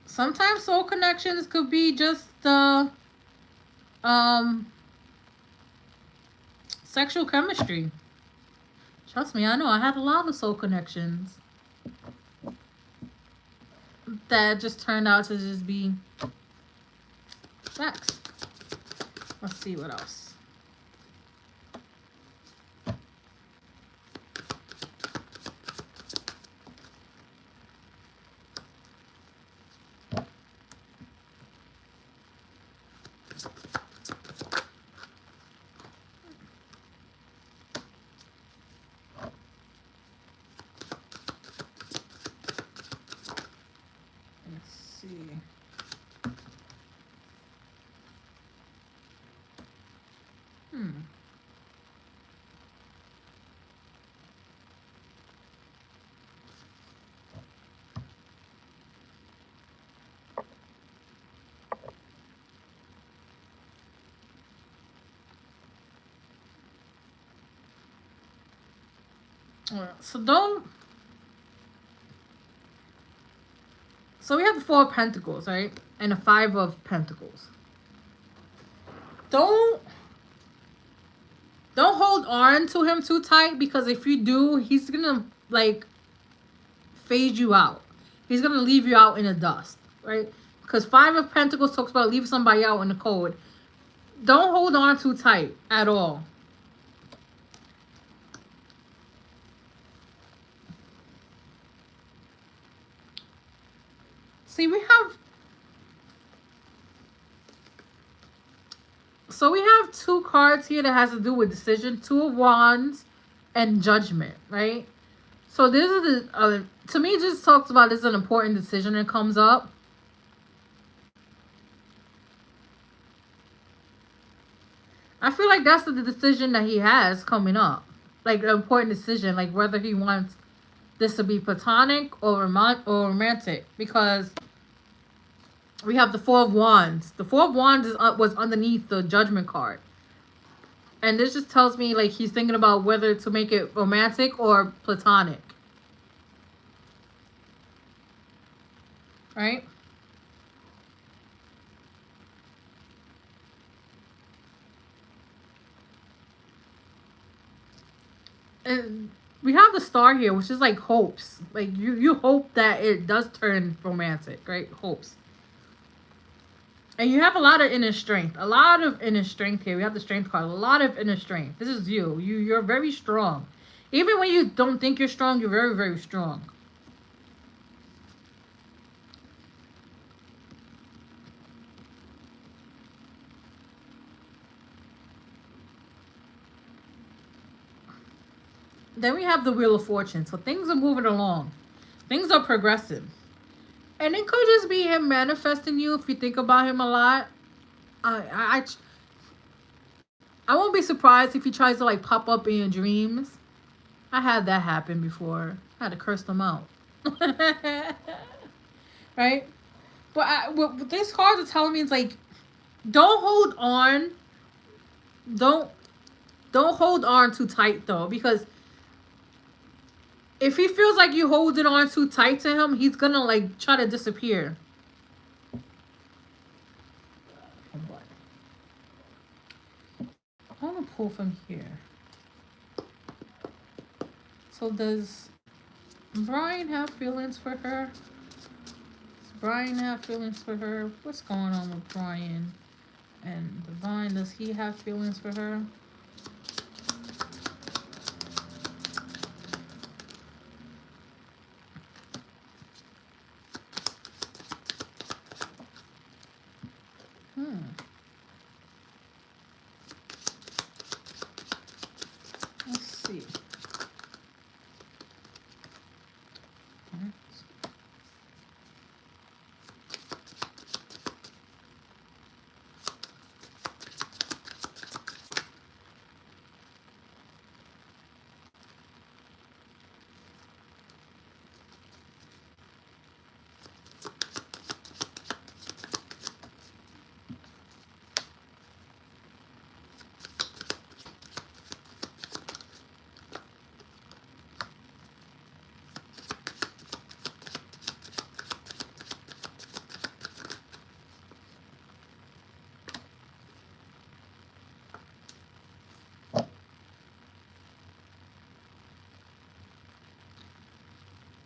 Sometimes soul connections could be just sexual chemistry. Trust me, I know. I had a lot of soul connections that just turned out to just be sex. Let's see what else. So don't. So we have the Four of Pentacles, right? And the Five of Pentacles. Don't hold on to him too tight, because if you do, he's gonna like phase you out. He's gonna leave you out in the dust, right? Because Five of Pentacles talks about leaving somebody out in the cold. Don't hold on too tight at all. See, we have two cards here that has to do with decision. Two of Wands and Judgment, right? So this is to me, just talks about this is an important decision that comes up. I feel like that's the decision that he has coming up. Like an important decision, like whether he wants this to be platonic or romantic, because we have the Four of Wands. The Four of Wands was underneath the Judgment card. And this just tells me like he's thinking about whether to make it romantic or platonic. Right? And we have the Star here, which is like hopes. Like you hope that it does turn romantic, right? Hopes. And you have a lot of inner strength. A lot of inner strength here. We have the Strength card. A lot of inner strength. This is you. You're very strong. Even when you don't think you're strong, you're very, very strong. Then we have the Wheel of Fortune. So things are moving along. Things are progressing. And it could just be him manifesting you if you think about him a lot. I won't be surprised if he tries to like pop up in your dreams. I had that happen before. I had to curse them out. Right? But what these cards are telling me is like, don't hold on. Don't hold on too tight though, because if he feels like you holding on too tight to him, he's gonna like try to disappear. I want to pull from here. So does Brian have feelings for her? Does Brian have feelings for her? What's going on with Brian and Divine? Does he have feelings for her? Let's see.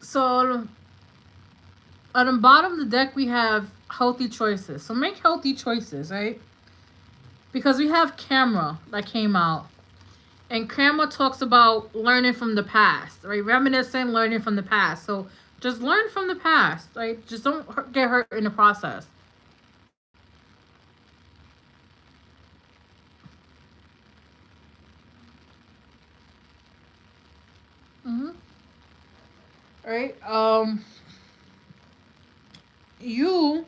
So at the bottom of the deck, we have healthy choices. So make healthy choices, right? Because we have Camera that came out. And Camera talks about learning from the past, right? Reminiscing, learning from the past. So just learn from the past, right? Just don't get hurt in the process. Mm-hmm. Right? You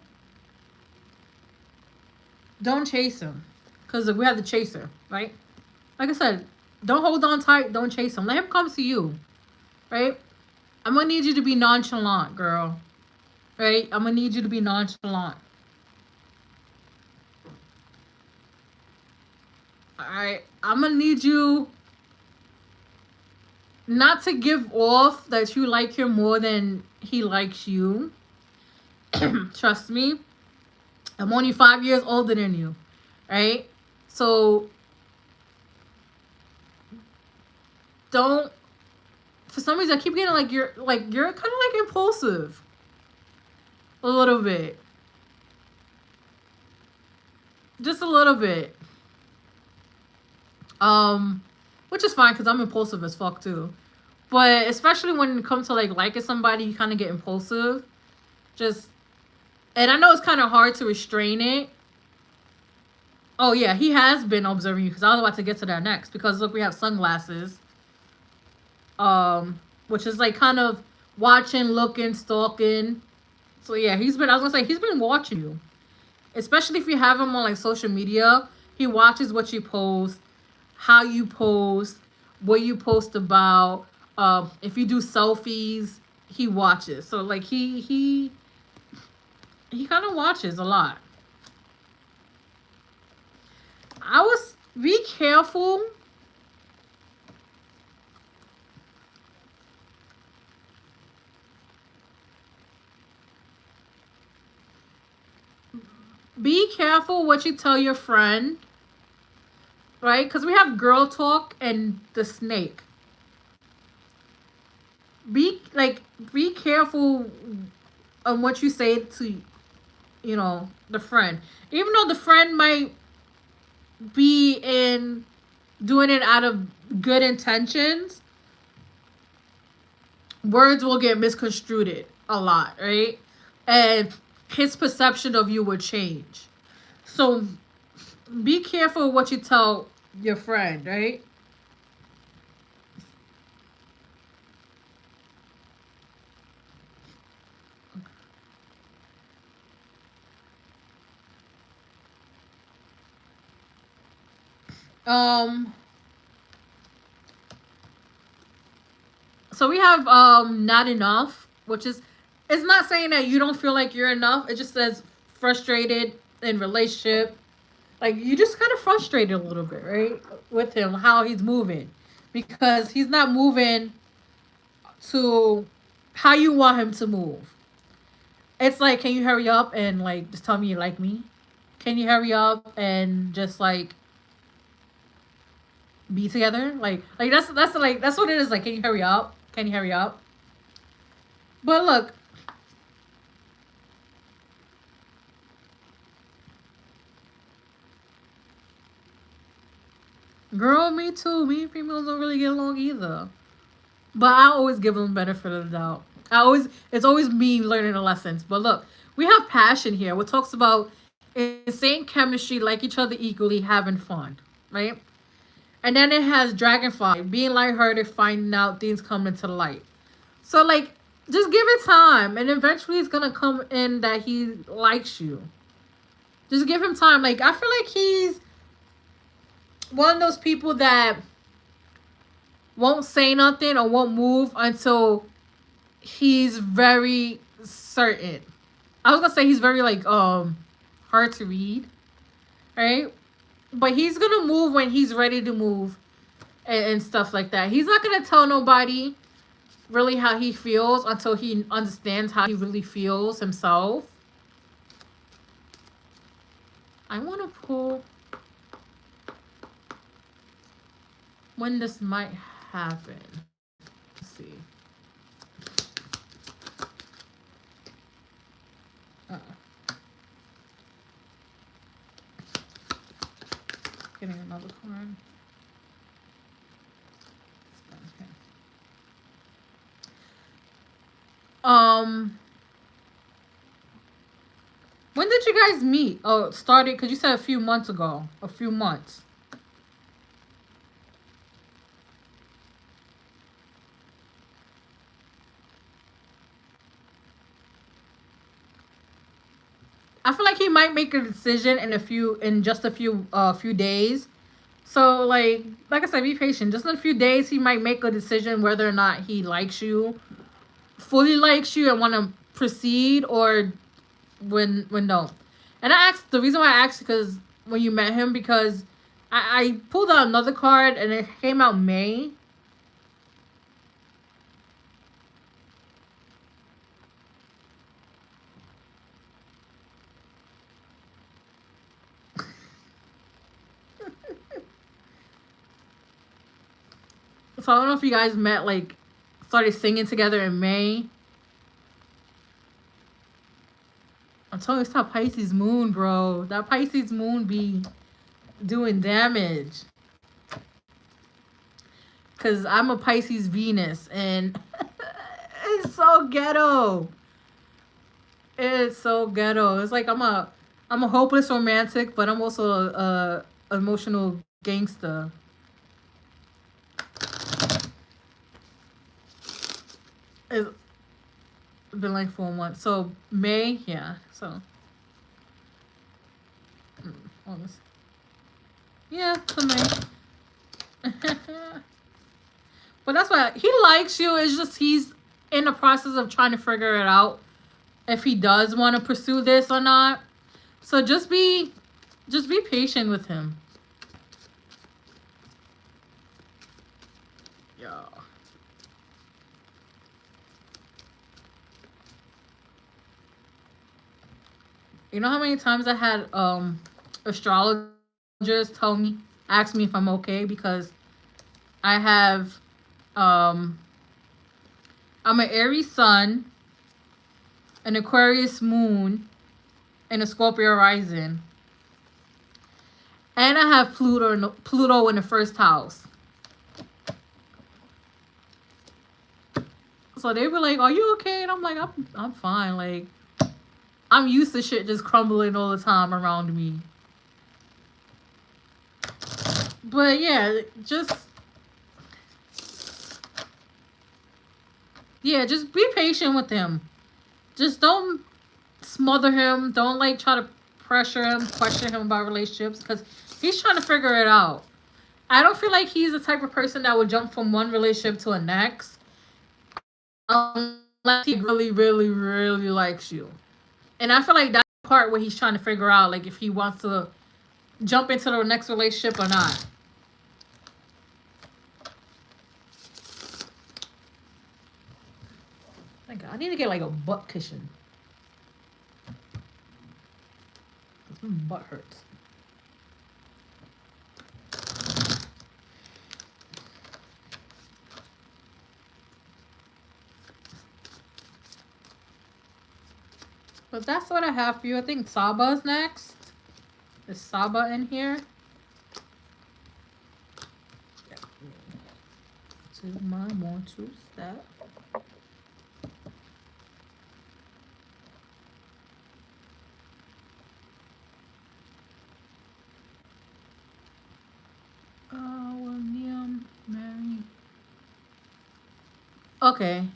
don't chase him. Because we have the chaser, right? Like I said, don't hold on tight. Don't chase him. Let him come to you, right? I'm going to need you to be nonchalant, girl. Right? I'm going to need you to be nonchalant. Alright? I'm going to need you not to give off that you like him more than he likes you. Trust me, I'm only 5 years older than you, right? So don't. For some reason, I keep getting you're kind of like impulsive, a little bit, just a little bit. Which is fine because I'm impulsive as fuck too. But especially when it comes to like liking somebody, you kind of get impulsive. Just, and I know it's kind of hard to restrain it. Oh yeah, he has been observing you because I was about to get to that next. Because look, we have sunglasses. Which is like kind of watching, looking, stalking. So yeah, he's been. I was gonna say he's been watching you, especially if you have him on like social media. He watches what you post, how you post, what you post about. If you do selfies, he watches. So like he kind of watches a lot. I was be careful. Be careful what you tell your friend, right? Because we have girl talk and the snake. Be careful on what you say to, the friend. Even though the friend might be in doing it out of good intentions, words will get misconstrued a lot, right? And his perception of you would change. So be careful what you tell your friend, right? Um so we have not enough, which is, it's not saying that you don't feel like you're enough. It just says frustrated in relationship. Like you just kind of frustrated a little bit, right? With him, how he's moving. Because he's not moving to how you want him to move. It's like, can you hurry up and like just tell me you like me? Can you hurry up and just like be together? Like that's what it is. Like, can you hurry up? Can you hurry up? But look, girl, me too. Me and females don't really get along either. But I always give them benefit of the doubt. It's always me learning the lessons. But look, we have passion here. What talks about insane chemistry, like each other equally, having fun, right? And then it has dragonfly, being lighthearted, finding out things coming to light. So like, just give it time, and eventually it's gonna come in that he likes you. Just give him time. Like, I feel like he's one of those people that won't say nothing or won't move until he's very certain. I was gonna say he's very like hard to read, right? But he's gonna move when he's ready to move, and stuff like that. He's not gonna tell nobody really how he feels until he understands how he really feels himself. I want to pull when this might happen. Let's see. Getting another card. Okay. When did you guys meet? Oh, started because you said a few months ago. A few months. I feel like he might make a decision in just a few days. So like I said, be patient. Just in a few days, he might make a decision whether or not he likes you, fully likes you, and want to proceed, or when no. And I asked, the reason why I asked, because when you met him, because I pulled out another card and it came out May. So I don't know if you guys met, like, started singing together in May. I'm telling you, it's that Pisces moon, bro. That Pisces moon be doing damage. Because I'm a Pisces Venus, and it's so ghetto. It's so ghetto. It's like I'm a hopeless romantic, but I'm also a emotional gangster. It's been like 4 months. So May, yeah. So August. Yeah, to May. But that's why he likes you. It's just he's in the process of trying to figure it out if he does want to pursue this or not. So just be patient with him. Yeah. You know how many times I had astrologers tell me, ask me if I'm okay, because I have I'm an Aries sun, an Aquarius moon, and a Scorpio rising. And I have Pluto in the first house. So they were like, "Are you okay?" And I'm like, I'm fine. Like, I'm used to shit just crumbling all the time around me. But yeah, just be patient with him. Just don't smother him. Don't like try to pressure him, question him about relationships, because he's trying to figure it out. I don't feel like he's the type of person that would jump from one relationship to a next unless he really, really, really likes you. And I feel like that's the part where he's trying to figure out, like, if he wants to jump into the next relationship or not. Like, I need to get like a butt cushion. My butt hurts. But that's what I have for you. I think Saba's next. Is Saba in here? To my more two step. William, Mary. Okay.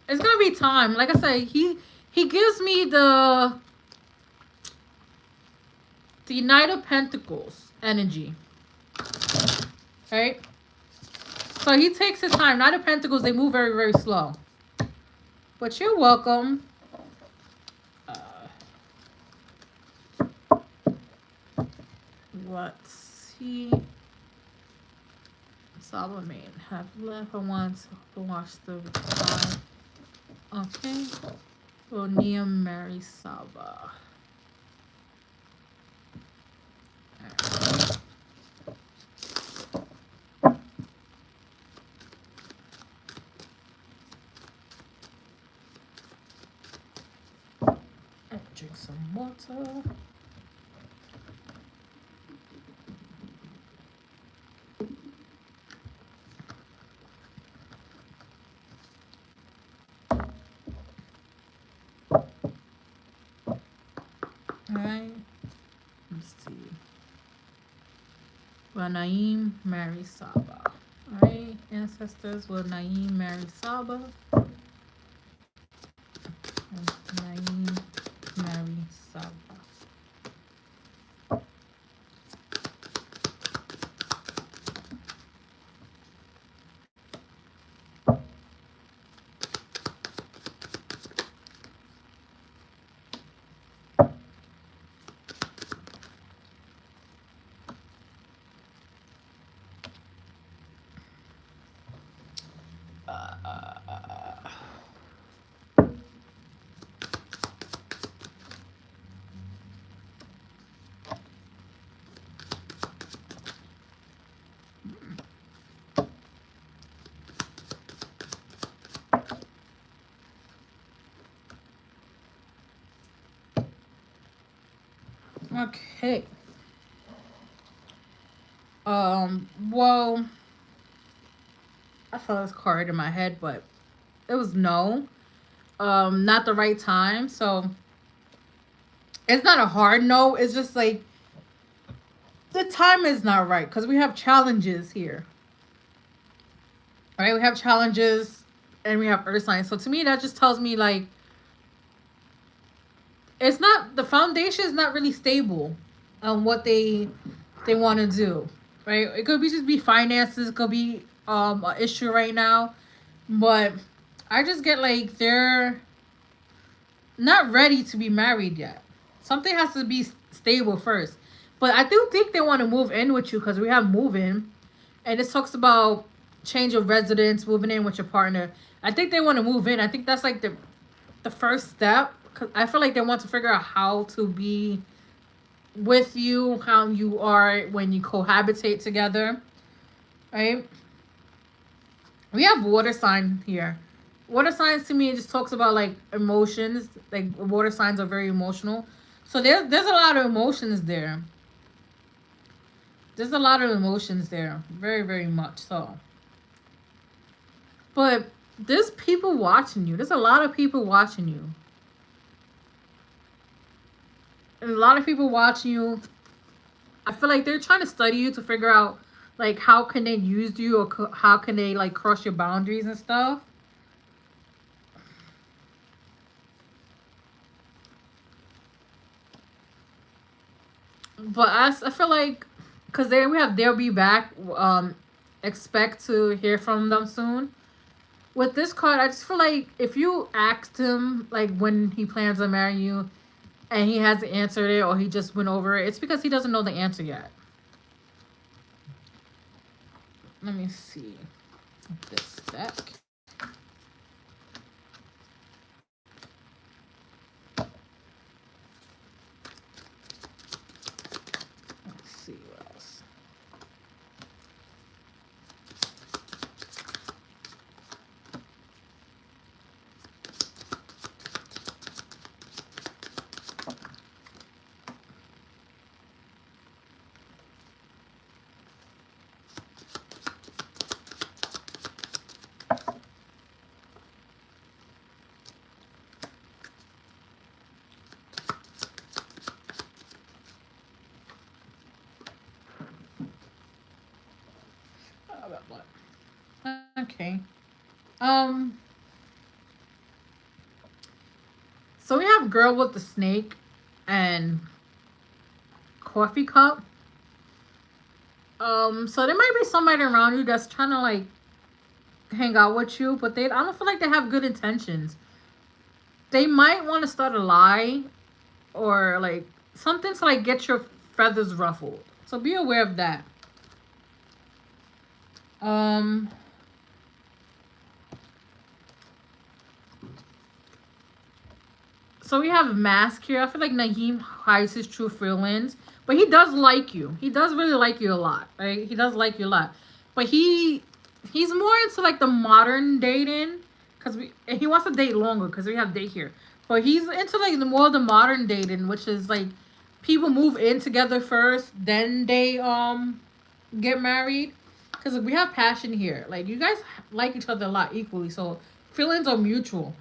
It's gonna be time. Like I say, he gives me the Knight of Pentacles energy. Right? So he takes his time. Knight of Pentacles, they move very, very slow. But you're welcome. Let's see. Solomon have left. I want to watch the reply. Okay. Will Nia marry Saba? Drink some water. Alright. Let's see. Will Naeem marry Saba? Alright, ancestors, will Naeem marry Saba? Naeem marry Saba. Okay. Well, I saw this card in my head, but it was no. Not the right time. So it's not a hard no. It's just like the time is not right because we have challenges here. Right? We have challenges and we have earth signs. So to me, that just tells me like it's not the foundation is not really stable on what they want to do. Right? It could be just be finances. It could be an issue right now, but I just get like they're not ready to be married yet. Something has to be stable first. But I do think they want to move in with you because we have moving, and it talks about change of residence, moving in with your partner. I think they want to move in. I think that's like the first step. Cause I feel like they want to figure out how to be with you, how you are when you cohabitate together, right? We have water sign here. Water signs to me it just talks about like emotions. Like water signs are very emotional. So there's a lot of emotions there. There's a lot of emotions there. Very, very much so. But there's people watching you. There's a lot of people watching you. And a lot of people watching you. I feel like they're trying to study you to figure out like how can they use you or how can they like cross your boundaries and stuff. But I feel like because they'll be back. Expect to hear from them soon. With this card, I just feel like if you asked him like when he plans to marry you, and he hasn't answered it or he just went over it, it's because he doesn't know the answer yet. Let me see this deck. Let's see what else. Okay. Um. So we have girl with the snake and coffee cup. So there might be somebody around you that's trying to like hang out with you, but I don't feel like they have good intentions. They might want to start a lie or like something to like get your feathers ruffled. So be aware of that. Um So we have mask here. I feel like Naheem hides his true feelings, but he does like you. He does really like you a lot, right? He does like you a lot, but he's more into like the modern dating because he wants to date longer because we have date here. But he's into like the more the modern dating, which is like people move in together first, then they get married. Because we have passion here. Like you guys like each other a lot equally, so feelings are mutual.